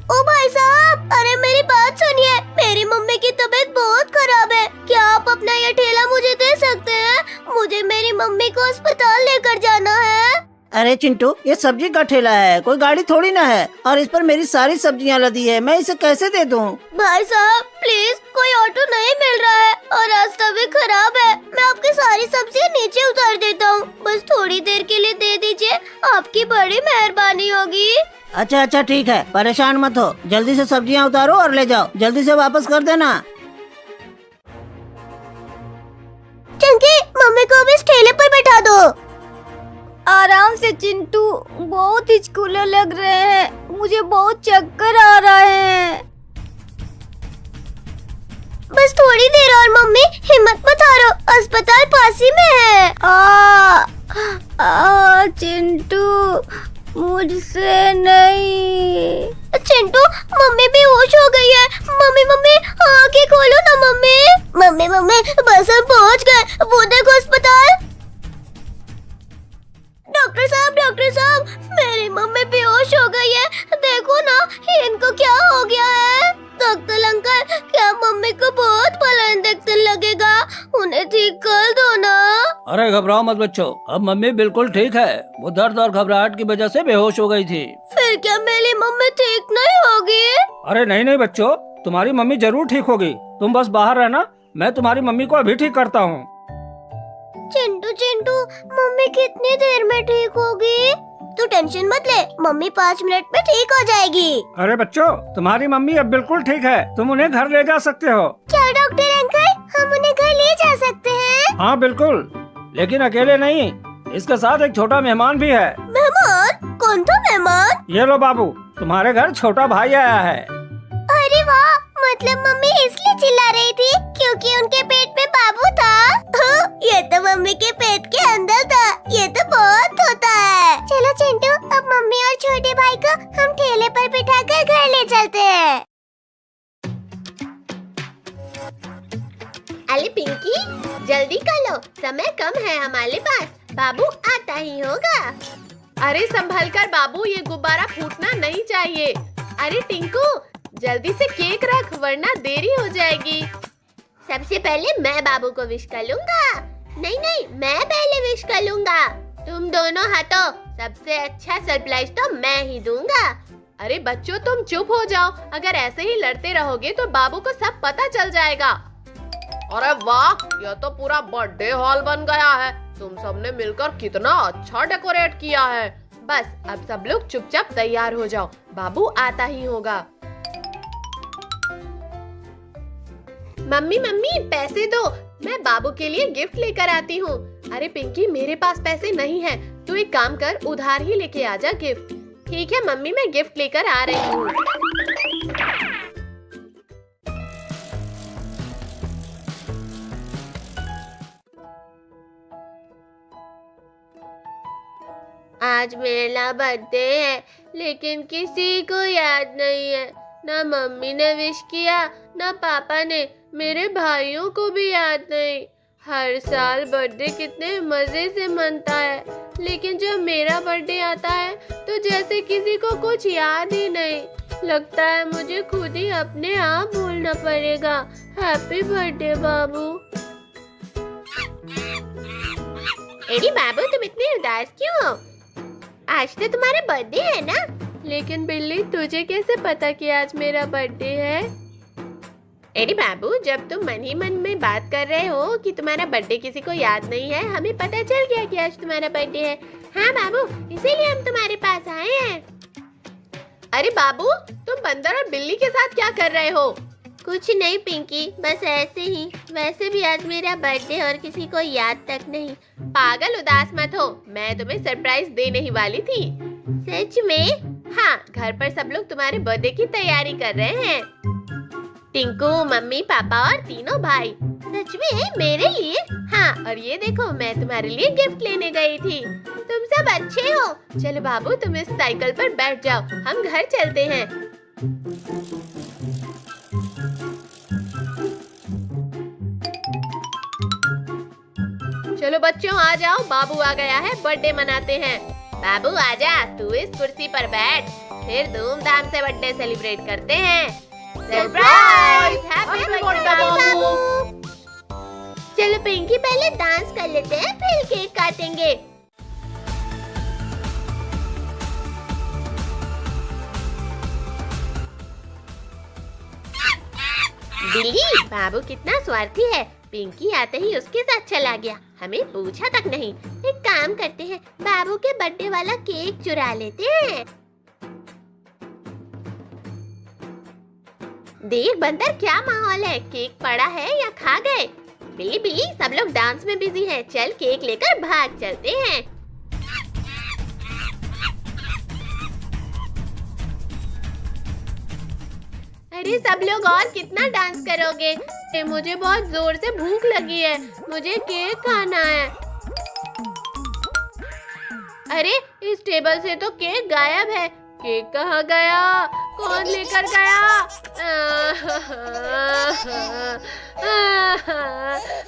ओ भाई साहब, अरे मेरी बात सुनिए, मेरी मम्मी की तबीयत बहुत खराब है। क्या आप अपना ये ठेला मुझे दे सकते हैं? मुझे मेरी मम्मी को अस्पताल लेकर जाना है। अरे चिंटू, ये सब्जी का ठेला है, कोई गाड़ी थोड़ी ना है, और इस पर मेरी सारी सब्जियां लदी है, मैं इसे कैसे दे दूं? भाई साहब प्लीज, कोई ऑटो नहीं मिल रहा है और रास्ता भी खराब है। मैं आपकी सारी सब्जियां नीचे उतार देता हूँ, बस थोड़ी देर के लिए दे दीजिए, आपकी बड़ी मेहरबानी होगी। अच्छा अच्छा ठीक है, परेशान मत हो, जल्दी से सब्जियां उतारो और ले जाओ, जल्दी से वापस कर देना। चंकी, मम्मी को अब इस ठेले पर बैठा दो। आराम से चिंटू, बहुत हिचकुले लग रहे हैं, मुझे बहुत चक्कर आ रहे हैं। बस थोड़ी देर और मम्मी, हिम्मत मत हारो, अस्पताल पास ही में है। चिंटू मुझसे नहीं। चिंटू, मम्मी बेहोश हो गई है। मम्मी मम्मी, आंखें खोलो ना मम्मी। मम्मी मम्मी, बस हम पहुंच गए, वो देखो अस्पताल। डॉक्टर साहब, मेरी मम्मी बेहोश हो गई है, देखो ना इनको क्या हो गया है। डॉक्टर अंकल, क्या मम्मी को बहुत बड़ा इंजेक्शन लगेगा? उन्हें ठीक कर दो ना। अरे घबराओ मत बच्चों, अब मम्मी बिल्कुल ठीक है। वो दर्द और घबराहट की वजह से बेहोश हो गई थी। फिर क्या मेरी मम्मी ठीक नहीं होगी? अरे नहीं नहीं बच्चों, तुम्हारी मम्मी जरूर ठीक होगी, तुम बस बाहर रहना, मैं तुम्हारी मम्मी को अभी ठीक करता हूँ। चिंटू, मम्मी कितनी देर में ठीक होगी? तू टेंशन मत ले, मम्मी 5 मिनट में ठीक हो जाएगी। अरे बच्चों, तुम्हारी मम्मी अब बिल्कुल ठीक है, तुम उन्हें घर ले जा सकते हो। क्या डॉक्टर अंकल, हम उन्हें घर ले जा सकते हैं? हाँ बिल्कुल, लेकिन अकेले नहीं, इसके साथ एक छोटा मेहमान भी है। मेहमान? कौन था मेहमान? ये लो बाबू, तुम्हारे घर छोटा भाई आया है। अरे वाह, मतलब मम्मी इसलिए चिल्ला रही थी क्योंकि उनके पेट में बाबू था। ये तो मम्मी के पेट के अंदर था, ये तो बहुत होता है। चलो चिंटू, अब मम्मी और छोटे भाई को हम ठेले पर बिठाकर घर ले चलते हैं। अरे पिंकी, जल्दी कर लो, समय कम है हमारे पास, बाबू आता ही होगा। अरे संभल कर बाबू, ये गुब्बारा फूटना नहीं चाहिए। अरे टिंकू, जल्दी से केक रख वरना देरी हो जाएगी। सबसे पहले मैं बाबू को विश कर लूंगा। नहीं, मैं पहले विश कर लूंगा। तुम दोनों हटो, सबसे अच्छा सरप्राइज तो मैं ही दूंगा। अरे बच्चों तुम चुप हो जाओ, अगर ऐसे ही लड़ते रहोगे तो बाबू को सब पता चल जाएगा। अरे वाह, यह तो पूरा बर्थडे हॉल बन गया है, तुम सबने मिलकर कितना अच्छा डेकोरेट किया है। बस अब सब लोग चुपचाप तैयार हो जाओ, बाबू आता ही होगा। मम्मी पैसे दो, मैं बाबू के लिए गिफ्ट लेकर आती हूँ। अरे पिंकी, मेरे पास पैसे नहीं है, तू एक काम कर, उधार ही लेके आ जा गिफ्ट। ठीक है मम्मी, मैं गिफ्ट लेकर आ रही हूँ। आज मेरा बर्थडे है, लेकिन किसी को याद नहीं है। ना मम्मी ने विश किया, ना पापा ने, मेरे भाइयों को भी याद नहीं। हर साल बर्थडे कितने मजे से मनता है, लेकिन जब मेरा बर्थडे आता है तो जैसे किसी को कुछ याद ही नहीं। लगता है मुझे खुद ही अपने आप बोलना पड़ेगा, हैप्पी बर्थडे बाबू। एडी बाबू, तुम इतने उदास क्यों हो? आज तो तुम्हारा बर्थडे है ना? लेकिन बिल्ली, तुझे कैसे पता कि आज मेरा बर्थडे है? एडी बाबू, जब तुम मन ही मन में बात कर रहे हो कि तुम्हारा बर्थडे किसी को याद नहीं है, हमें पता चल गया कि आज तुम्हारा बर्थडे है। हाँ बाबू, इसीलिए हम तुम्हारे पास आए हैं। अरे बाबू, तुम बंदर और बिल्ली के साथ क्या कर रहे हो? कुछ नहीं पिंकी, बस ऐसे ही। वैसे भी आज मेरा बर्थडे और किसी को याद तक नहीं। पागल, उदास मत हो, मैं तुम्हें सरप्राइज देने ही वाली थी। सच में? हाँ, घर पर सब लोग तुम्हारे बर्थडे की तैयारी कर रहे हैं। टिंकू, मम्मी, पापा और तीनों भाई। सच में? मेरे लिए? हाँ, और ये देखो, मैं तुम्हारे लिए गिफ्ट लेने गई थी। तुम सब अच्छे हो। चलो बाबू, तुम इस साइकिल पर बैठ जाओ, हम घर चलते हैं। चलो बच्चों, आ जाओ, बाबू आ गया है, बर्थडे मनाते हैं। बाबू आजा, तू इस कुर्सी पर बैठ, फिर धूमधाम से बर्थडे सेलिब्रेट करते हैं। सरप्राइज! हैप्पी बर्थडे बाबू! चलो पिंकी, पहले डांस कर लेते हैं, फिर केक काटेंगे। बिल्ली, बाबू कितना स्वार्थी है, पिंकी आते ही उसके साथ चला गया, हमें पूछा तक नहीं। एक काम करते हैं, बाबू के बर्थडे वाला केक चुरा लेते हैं। देख बंदर, क्या माहौल है, केक पड़ा है या खा गए? बिल्ली बिल्ली, सब लोग डांस में बिजी हैं, चल केक लेकर भाग चलते हैं। अरे सब लोग और कितना डांस करोगे? मुझे बहुत जोर से भूख लगी है, मुझे केक खाना है। अरे इस टेबल से तो केक गायब है, केक कहाँ गया? कौन लेकर गया?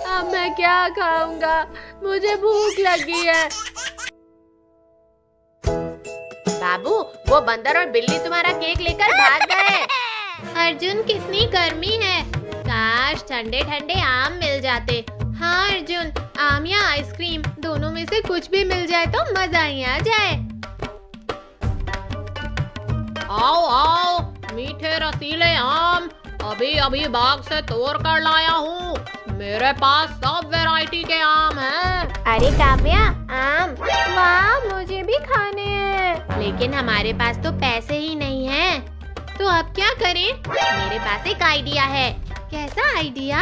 अब मैं क्या खाऊंगा? मुझे भूख लगी है। बाबू, वो बंदर और बिल्ली तुम्हारा केक लेकर भाग गए। अर्जुन, कितनी गर्मी है, काश ठंडे ठंडे आम मिल जाते। हाँ अर्जुन, आम या आइसक्रीम, दोनों में से कुछ भी मिल जाए तो मजा ही आ जाए। आओ आओ, मीठे रसीले आम, अभी अभी बाग से तोड़ कर लाया हूँ, मेरे पास सब वैरायटी के आम हैं। अरे काव्या, आम? वाह, मुझे भी खाने हैं, लेकिन हमारे पास तो पैसे ही नहीं हैं। तो अब क्या करें? मेरे पास एक आइडिया है। कैसा आइडिया?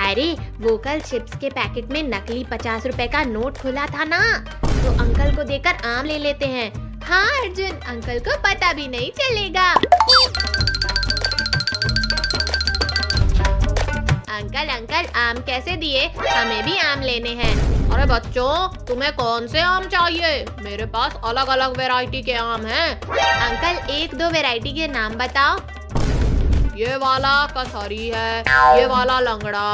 अरे वो कल चिप्स के पैकेट में नकली 50 रुपए का नोट खुला था ना, तो अंकल को देकर आम ले लेते हैं। हाँ अर्जुन, अंकल को पता भी नहीं चलेगा। अंकल अंकल, आम कैसे दिए? हमें भी आम लेने हैं। अरे बच्चों, तुम्हें कौन से आम चाहिए? मेरे पास अलग अलग वैरायटी के आम हैं। अंकल, एक दो वैरायटी के नाम बताओ। ये वाला कसरी है, ये वाला लंगड़ा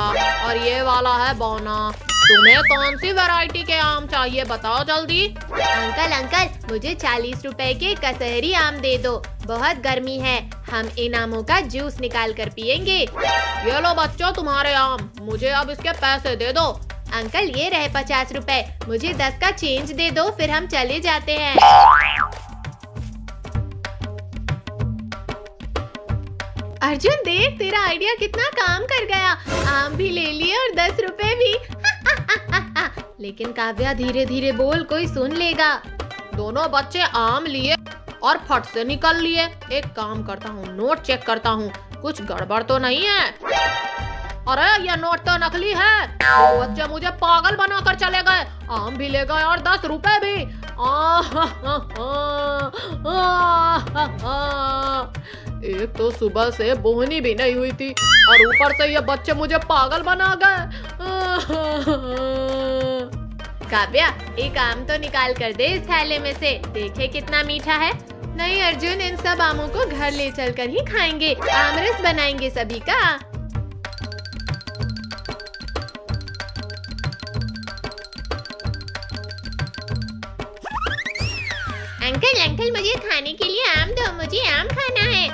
और ये वाला है बौना। तुम्हें कौन सी वैरायटी के आम चाहिए, बताओ जल्दी। अंकल अंकल, मुझे 40 रुपए के कसहरी आम दे दो, बहुत गर्मी है, हम इन आमों का जूस निकाल कर पियेंगे। ये लो बच्चों तुम्हारे आम, मुझे अब इसके पैसे दे दो। अंकल, ये रहे 50 रुपए, मुझे 10 का चेंज दे दो, फिर हम चले जाते हैं। अर्जुन देख, तेरा आइडिया कितना काम कर गया, आम भी ले लिए और 10 रुपए भी। लेकिन काव्या, धीरे धीरे बोल, कोई सुन लेगा। दोनों बच्चे आम लिए और फट से निकल लिए। एक काम करता हूँ, नोट चेक करता हूँ, कुछ गड़बड़ तो नहीं है। अरे ये नोट तो नकली है, वो बच्चे मुझे पागल बनाकर चले गए, आम भी ले गए और 10 रुपए भी। एक तो सुबह से बोहनी भी नहीं हुई थी और ऊपर से ये बच्चे मुझे पागल बना गए। काव्या, एक आम तो निकाल कर दे इस थैले में से, देखे कितना मीठा है। नहीं अर्जुन, इन सब आमों को घर ले चलकर ही खाएंगे, आमरस बनाएंगे सभी का। अंकल अंकल, मुझे खाने के लिए आम दो, मुझे आम खाना है।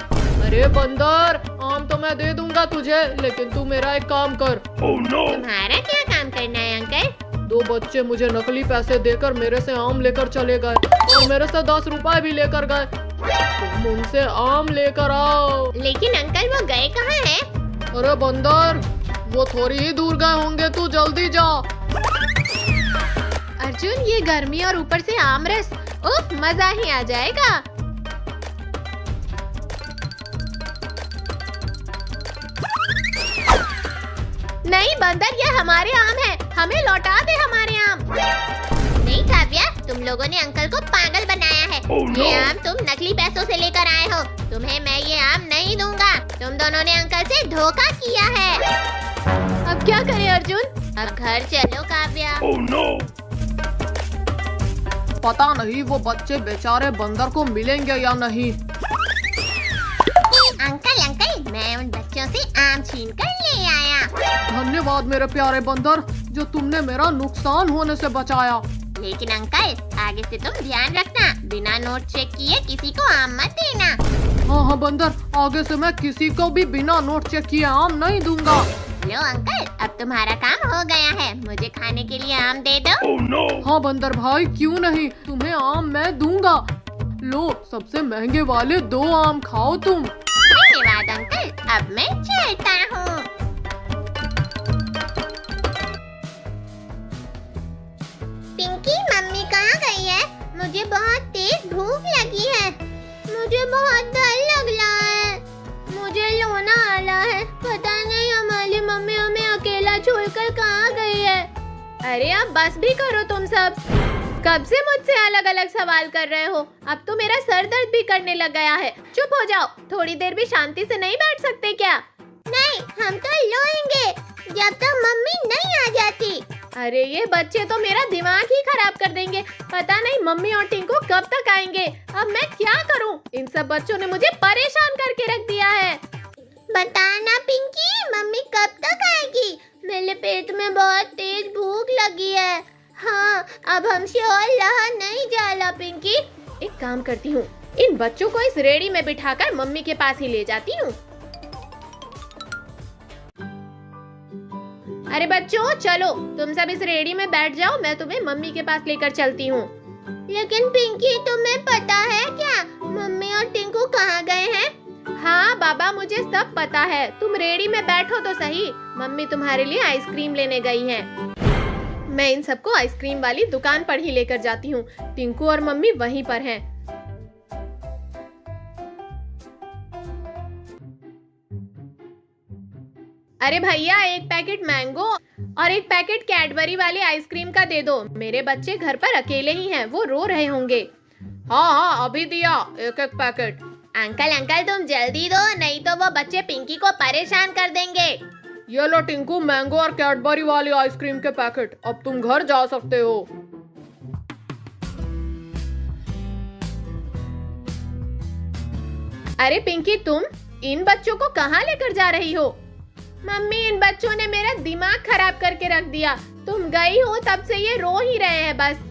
अरे बंदर, आम तो मैं दे दूंगा तुझे, लेकिन तू मेरा एक काम कर। तुम्हारा क्या काम करना है अंकल? 2 बच्चे मुझे नकली पैसे देकर मेरे से आम लेकर चले गए और मेरे से 10 रुपए भी लेकर गए। तुम उनसे आम लेकर आओ। लेकिन अंकल, वो गए कहाँ हैं? अरे बंदर, वो थोड़ी ही दूर गए होंगे, तू जल्दी जा। अर्जुन, ये गर्मी और ऊपर से आमरस, उफ, मजा ही आ जाएगा। नहीं बंदर, ये हमारे आम है, हमें लौटा दे हमारे आम। नहीं काव्या, तुम लोगों ने अंकल को पागल बनाया है। ये आम तुम नकली पैसों से लेकर आए हो। तुम्हें मैं ये आम नहीं दूंगा। तुम दोनों ने अंकल से धोखा किया है। अब क्या करें अर्जुन? अब घर चलो काव्या। पता नहीं वो बच्चे बेचारे बंदर को मिलेंगे या नहीं। अंकल अंकल, मैं उन बच्चों से आम छीन कर ले आया। धन्यवाद मेरे प्यारे बंदर, जो तुमने मेरा नुकसान होने से बचाया। लेकिन अंकल, आगे से तुम ध्यान रखना, बिना नोट चेक किए किसी को आम मत देना। हाँ हाँ बंदर, आगे से मैं किसी को भी बिना नोट चेक किए आम नहीं दूंगा। लो अंकल, अब तुम्हारा काम हो गया है। मुझे खाने के लिए आम दे दो। हाँ बंदर भाई, क्यों नहीं, तुम्हें आम मैं दूंगा। लो, सबसे महंगे वाले 2 आम खाओ तुम। धन्यवाद अंकल, अब मैं चलता हूँ। पिंकी, मम्मी कहाँ गई है? मुझे बहुत तेज भूख लगी है। मुझे बहुत डर लग रहा है। मुझे रोना आ रहा है। पता नहीं हमारी मम्मी हमें अकेला छोड़कर कहाँ गई है। अरे अब बस भी करो तुम सब। कब से मुझसे अलग अलग सवाल कर रहे हो? अब तो मेरा सर दर्द भी करने लग गया है। चुप हो जाओ, थोड़ी देर भी शांति से नहीं बैठ सकते क्या? नहीं, हम तो रोएंगे जब तक मम्मी नहीं आ जाती। अरे ये बच्चे तो मेरा दिमाग ही खराब कर देंगे। पता नहीं मम्मी और टिंकू कब तक आएंगे। अब मैं क्या करूं? इन सब बच्चों ने मुझे परेशान करके रख दिया है। बताना पिंकी, मम्मी कब तक आएगी? मेरे पेट में बहुत तेज भूख लगी है। हाँ, अब हमसे और रहा नहीं जा रहा पिंकी। एक काम करती हूँ, इन बच्चों को इस रेड़ी में बिठाकर मम्मी के पास ही ले जाती हूँ। अरे बच्चों चलो, तुम सब इस रेड़ी में बैठ जाओ, मैं तुम्हें मम्मी के पास लेकर चलती हूँ। लेकिन पिंकी, तुम्हें पता है क्या मम्मी और टिंकू कहाँ गए हैं? हाँ बाबा, मुझे सब पता है। तुम रेड़ी में बैठो तो सही। मम्मी तुम्हारे लिए आइसक्रीम लेने गई हैं। मैं इन सबको आइसक्रीम वाली दुकान पर ही लेकर जाती हूँ। टिंकू और मम्मी वहीं पर हैं। अरे भैया, एक पैकेट मैंगो और एक पैकेट कैडबरी वाली आइसक्रीम का दे दो। मेरे बच्चे घर पर अकेले ही हैं, वो रो रहे होंगे। हाँ हाँ, अभी दिया, एक एक पैकेट। अंकल अंकल, तुम जल्दी दो, नहीं तो वो बच्चे पिंकी को परेशान कर देंगे। ये लो टिंकू, मैंगो और कैडबरी वाली आइसक्रीम के पैकेट। अब तुम घर जा सकते हो। अरे पिंकी, तुम इन बच्चों को कहाँ लेकर जा रही हो? मम्मी, इन बच्चों ने मेरा दिमाग खराब करके रख दिया। तुम गई हो तब से ये रो ही रहे हैं बस।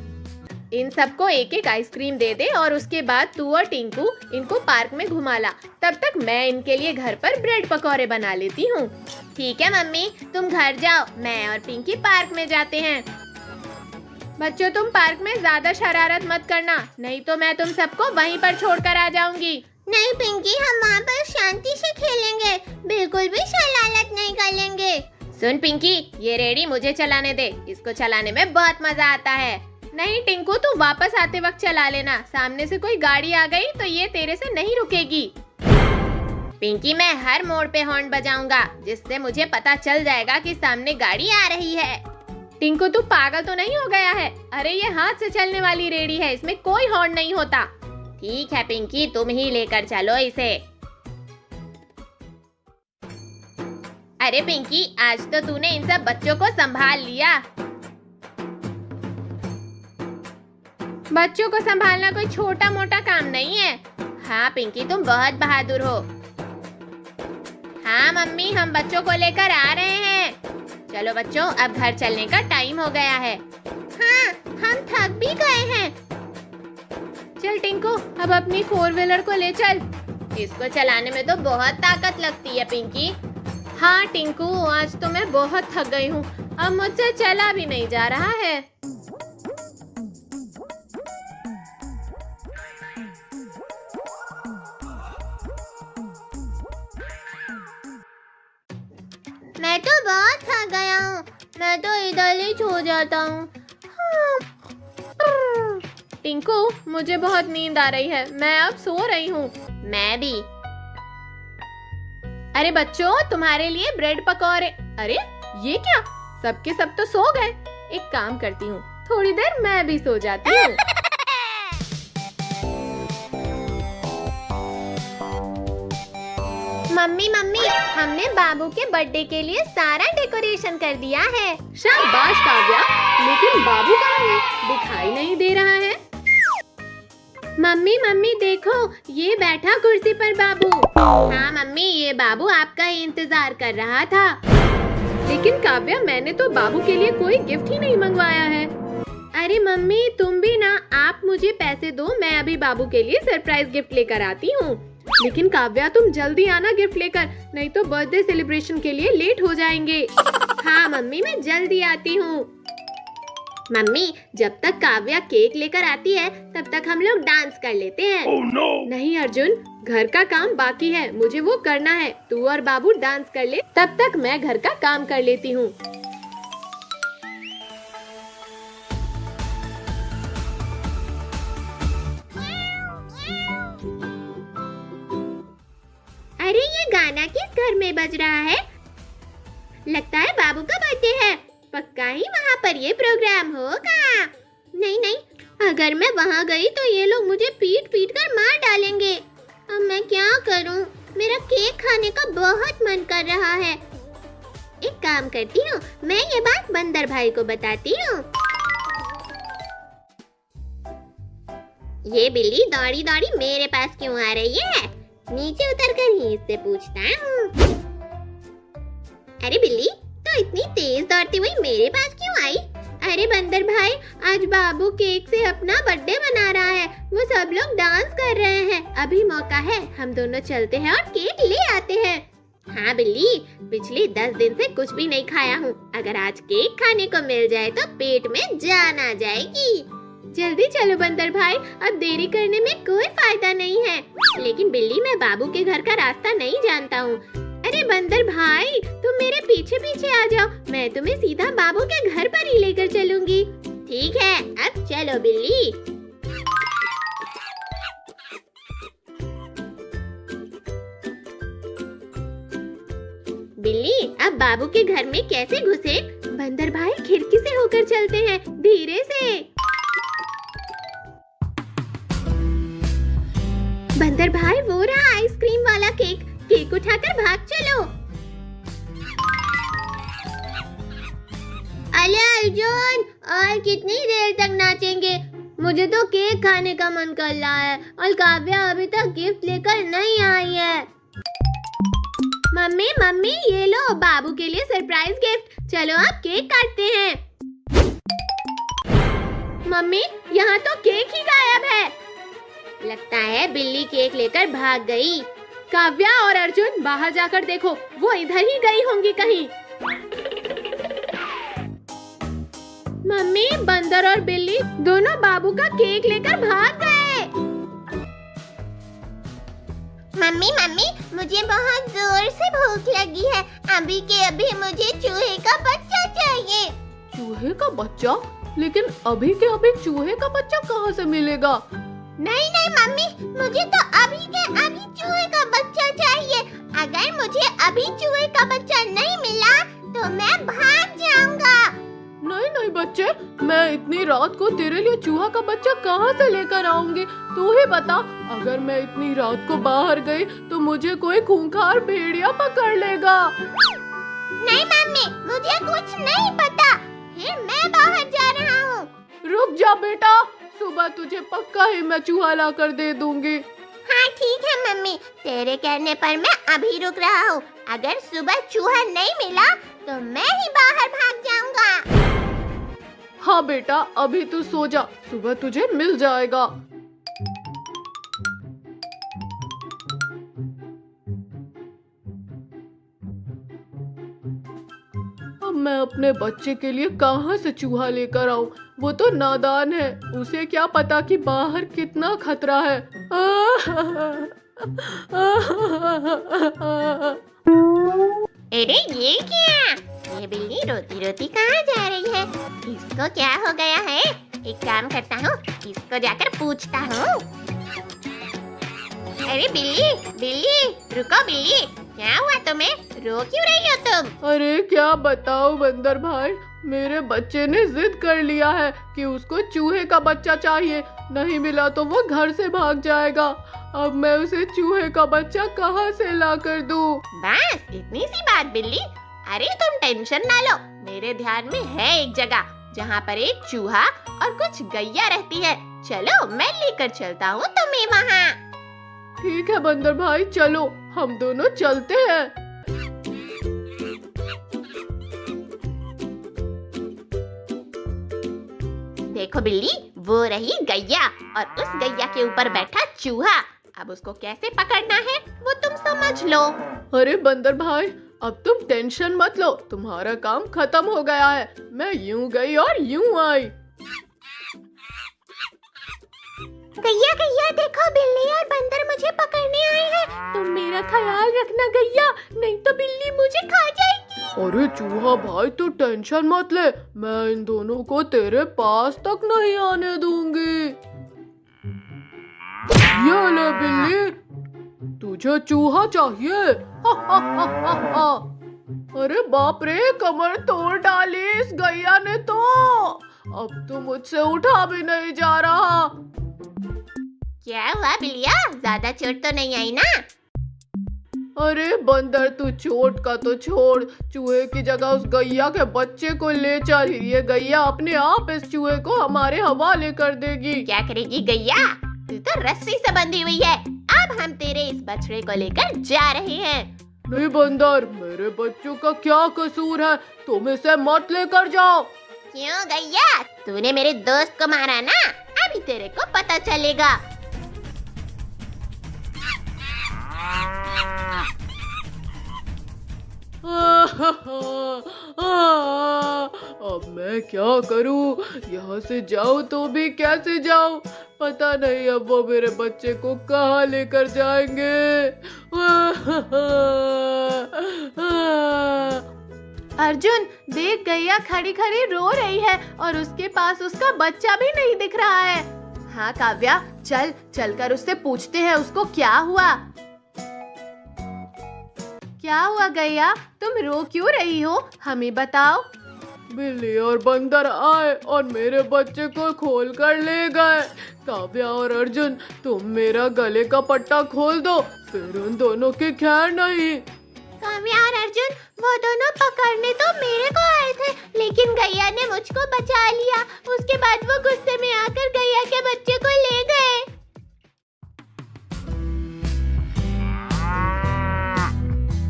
इन सबको एक एक आइसक्रीम दे दे और उसके बाद तू और टिंकू इनको पार्क में घुमा ला। तब तक मैं इनके लिए घर पर ब्रेड पकौड़े बना लेती हूँ। ठीक है मम्मी, तुम घर जाओ, मैं और पिंकी पार्क में जाते हैं। बच्चों, तुम पार्क में ज्यादा शरारत मत करना, नहीं तो मैं तुम सबको वहीं पर छोड़कर आ जाऊंगी। नहीं पिंकी, हम वहाँ पर शांति से खेलेंगे, बिल्कुल भी शरारत नहीं करेंगे। सुन पिंकी, ये रेडी मुझे चलाने दे, इसको चलाने में बहुत मजा आता है। नहीं टिंकू, तू वापस आते वक्त चला लेना। सामने से कोई गाड़ी आ गई तो ये तेरे से नहीं रुकेगी। पिंकी, मैं हर मोड़ पे हॉर्न बजाऊंगा, जिससे मुझे पता चल जाएगा कि सामने गाड़ी आ रही है। टिंकू, तू पागल तो नहीं हो गया है? अरे ये हाथ से चलने वाली रेडी है, इसमें कोई हॉर्न नहीं होता। ठीक है पिंकी, तुम ही लेकर चलो इसे। अरे पिंकी, आज तो तूने इन सब बच्चों को संभाल लिया। बच्चों को संभालना कोई छोटा मोटा काम नहीं है। हाँ पिंकी, तुम बहुत बहादुर हो। हाँ मम्मी, हम बच्चों को लेकर आ रहे हैं। चलो बच्चों, अब घर चलने का टाइम हो गया है। हाँ, हम थक भी गए हैं। चल टिंकू, अब अपनी 4 व्हीलर को ले चल। इसको चलाने में तो बहुत ताकत लगती है पिंकी। हाँ टिंकू, आज तो मैं बहुत थक गई हूँ, अब मुझसे चला भी नहीं जा रहा है। मैं तो बहुत थक गया हूँ, मैं तो इधर ही सो जाता हूँ। टिंकू, मुझे बहुत नींद आ रही है, मैं अब सो रही हूँ। मैं भी। अरे बच्चों, तुम्हारे लिए ब्रेड पकौड़े। अरे ये क्या, सबके सब तो सो गए। एक काम करती हूँ, थोड़ी देर मैं भी सो जाती हूँ। मम्मी मम्मी, हमने बाबू के बर्थडे के लिए सारा डेकोरेशन कर दिया है। शाबाश काव्या, लेकिन बाबू कहाँ है? दिखाई नहीं दे रहा है। मम्मी मम्मी देखो, ये बैठा कुर्सी पर बाबू। हाँ मम्मी, ये बाबू आपका ही इंतजार कर रहा था। लेकिन काव्या, मैंने तो बाबू के लिए कोई गिफ्ट ही नहीं मंगवाया है। अरे मम्मी तुम भी ना, आप मुझे पैसे दो, मैं अभी बाबू के लिए सरप्राइज गिफ्ट लेकर आती हूँ। लेकिन काव्या, तुम जल्दी आना गिफ्ट लेकर, नहीं तो बर्थडे सेलिब्रेशन के लिए लेट हो जाएंगे। हाँ मम्मी, मैं जल्दी आती हूँ। मम्मी, जब तक काव्या केक लेकर आती है तब तक हम लोग डांस कर लेते हैं। नहीं अर्जुन, घर का काम बाकी है, मुझे वो करना है। तू और बाबू डांस कर ले, तब तक मैं घर का काम कर लेती हूँ। अरे ये गाना किस घर में बज रहा है? लगता है बाबू का बर्थडे है। पक्का ही वहाँ पर ये प्रोग्राम होगा। नहीं नहीं, अगर मैं वहाँ गई तो ये लोग मुझे पीट पीट कर मार डालेंगे। अब मैं क्या करूँ? मेरा केक खाने का बहुत मन कर रहा है। एक काम करती हूँ, मैं ये बात बंदर भाई को बताती हूँ। ये बिल्ली दौड़ी दौड़ी मेरे पास क्यों आ रही है? नीचे उतरकर ही इससे पूछता हूँ। अरे बिल्ली, तो इतनी तेज दौड़ती हुई मेरे पास क्यों आई? अरे बंदर भाई, आज बाबू केक से अपना बर्थडे मना रहा है। वो सब लोग डांस कर रहे हैं। अभी मौका है, हम दोनों चलते हैं और केक ले आते हैं। हाँ बिल्ली, पिछले 10 दिन से कुछ भी नहीं खाया हूँ। अगर आज केक खाने को मिल जाए तो पेट में जान आ जाएगी। जल्दी चलो बंदर भाई, अब देरी करने में कोई फायदा नहीं है। लेकिन बिल्ली, मैं बाबू के घर का रास्ता नहीं जानता हूँ। अरे बंदर भाई, तुम मेरे पीछे पीछे आ जाओ, मैं तुम्हें सीधा बाबू के घर पर ही लेकर चलूंगी। ठीक है, अब चलो बिल्ली। बिल्ली, अब बाबू के घर में कैसे घुसे? बंदर भाई, खिड़की से होकर चलते हैं, धीरे से। बंदर भाई, वो रहा आइसक्रीम वाला केक। केक उठाकर भाग चलो। अरे अर्जुन, और कितनी देर तक नाचेंगे? मुझे तो केक खाने का मन कर रहा है और काव्या अभी तक गिफ्ट लेकर नहीं आई है। मम्मी मम्मी, ये लो बाबू के लिए सरप्राइज गिफ्ट। चलो अब केक काटते हैं। मम्मी, यहाँ तो केक ही गायब है। लगता है बिल्ली केक लेकर भाग गई। काव्या और अर्जुन, बाहर जाकर देखो, वो इधर ही गई होंगी कहीं। मम्मी, बंदर और बिल्ली दोनों बाबू का केक लेकर भाग गए। मम्मी मम्मी, मुझे बहुत जोर से भूख लगी है। अभी के अभी मुझे चूहे का बच्चा चाहिए। चूहे का बच्चा? लेकिन अभी के अभी चूहे का बच्चा कहाँ से मिलेगा? नहीं नहीं मम्मी, मुझे तो अभी के अभी चूहे का बच्चा चाहिए। अगर मुझे अभी चूहे का बच्चा नहीं मिला तो मैं भाग जाऊंगा। नहीं नहीं बच्चे, मैं इतनी रात को तेरे लिए चूहा का बच्चा कहाँ से लेकर आऊंगी? तू ही बता। अगर मैं इतनी रात को बाहर गई तो मुझे कोई खूंखार भेड़िया पकड़ लेगा। नहीं मम्मी, मुझे कुछ नहीं पता। फिर मैं बाहर जा रहा हूँ। रुक जा बेटा, सुबह तुझे पक्का ही मैं चूहा ला कर दे दूंगी। हाँ ठीक है मम्मी, तेरे कहने पर मैं अभी रुक रहा हूँ। अगर सुबह चूहा नहीं मिला तो मैं ही बाहर भाग जाऊंगा। हाँ बेटा, अभी तू सो जा, सुबह तुझे मिल जाएगा। अब मैं अपने बच्चे के लिए कहाँ से चूहा लेकर आऊं? वो तो नादान है, उसे क्या पता कि बाहर कितना खतरा है। अरे ये क्या? ये बिल्ली रोती रोती कहाँ जा रही है? इसको क्या हो गया है? एक काम करता हूँ, इसको जाकर पूछता हूँ। अरे बिल्ली बिल्ली, रुको बिल्ली, क्या हुआ तुम्हें? रो क्यों रही हो तुम? अरे क्या बताऊं बंदर भाई, मेरे बच्चे ने जिद कर लिया है कि उसको चूहे का बच्चा चाहिए, नहीं मिला तो वो घर से भाग जाएगा। अब मैं उसे चूहे का बच्चा कहाँ से ला कर दूं? बस इतनी सी बात बिल्ली। अरे तुम टेंशन ना लो, मेरे ध्यान में है एक जगह जहाँ पर एक चूहा और कुछ गैया रहती है। चलो मैं लेकर चलता हूँ तुम्हें वहाँ। ठीक है बंदर भाई, चलो हम दोनों चलते हैं। देखो बिल्ली, वो रही गैया और उस गैया के ऊपर बैठा चूहा। अब उसको कैसे पकड़ना है वो तुम समझ लो। अरे बंदर भाई, अब तुम टेंशन मत लो, तुम्हारा काम खत्म हो गया है। मैं यूं गई और यूं आई। गैया गैया देखो, बिल्ली और बंदर मुझे पकड़ने आए हैं। तुम मेरा ख्याल रखना गैया, नहीं तो बिल्ली मुझे खा जाएगी। अरे चूहा भाई तू टेंशन मत ले, मैं इन दोनों को तेरे पास तक नहीं आने दूंगी। ये ले बिल्ली, तुझे चूहा चाहिए? हा, हा, हा, हा, हा। अरे बाप रे, कमर तोड़ डाली इस गैया ने तो। अब तो मुझसे उठा भी नहीं जा रहा। क्या हुआ बिल्लिया, ज्यादा चोट तो नहीं आई ना? अरे बंदर तू चोट का तो छोड़, चूहे की जगह उस गैया के बच्चे को ले चल। ये गैया अपने आप इस चूहे को हमारे हवाले कर देगी। क्या करेगी गैया? तू तो रस्सी से बंधी हुई है। अब हम तेरे इस बछड़े को लेकर जा रहे हैं। नहीं बंदर, मेरे बच्चों का क्या कसूर है, तुम इसे मत लेकर जाओ। क्यों गैया, तूने मेरे दोस्त को मारा ना, अभी तेरे को पता चलेगा। अब मैं क्या करूं? यहाँ से जाऊं तो भी कैसे जाऊं? पता नहीं अब वो मेरे बच्चे को कहाँ लेकर जाएंगे। अर्जुन देख, गैया खड़ी खड़ी रो रही है और उसके पास उसका बच्चा भी नहीं दिख रहा है। हाँ काव्या, चल चलकर उससे पूछते हैं उसको क्या हुआ। क्या हुआ गैया, तुम रो क्यों रही हो, हमें बताओ। बिल्ली और बंदर आए और मेरे बच्चे को खोल कर ले गए। काव्या और अर्जुन, तुम मेरा गले का पट्टा खोल दो, फिर उन दोनों की खैर नहीं। काव्या और अर्जुन, वो दोनों पकड़ने तो मेरे को आए थे, लेकिन गैया ने मुझको बचा लिया। उसके बाद वो गुस्से में आकर गैया के बच्चे को ले गए।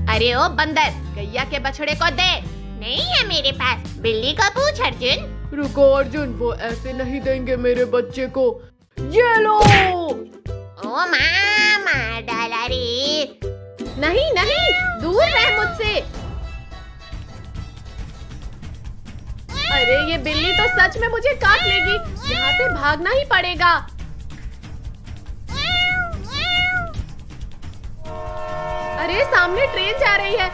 अरे ओ बंदर, गैया के बछड़े को दे। नहीं है मेरे पास, बिल्ली का पूछ अर्जुन। रुको अर्जुन, वो ऐसे नहीं देंगे मेरे बच्चे को। ये लो। ओ माँ, मार डाला रे। नहीं नहीं, दूर रह मुझसे। अरे ये बिल्ली तो सच में मुझे काट लेगी, यहाँ से भागना ही पड़ेगा। अरे सामने ट्रेन जा रही है,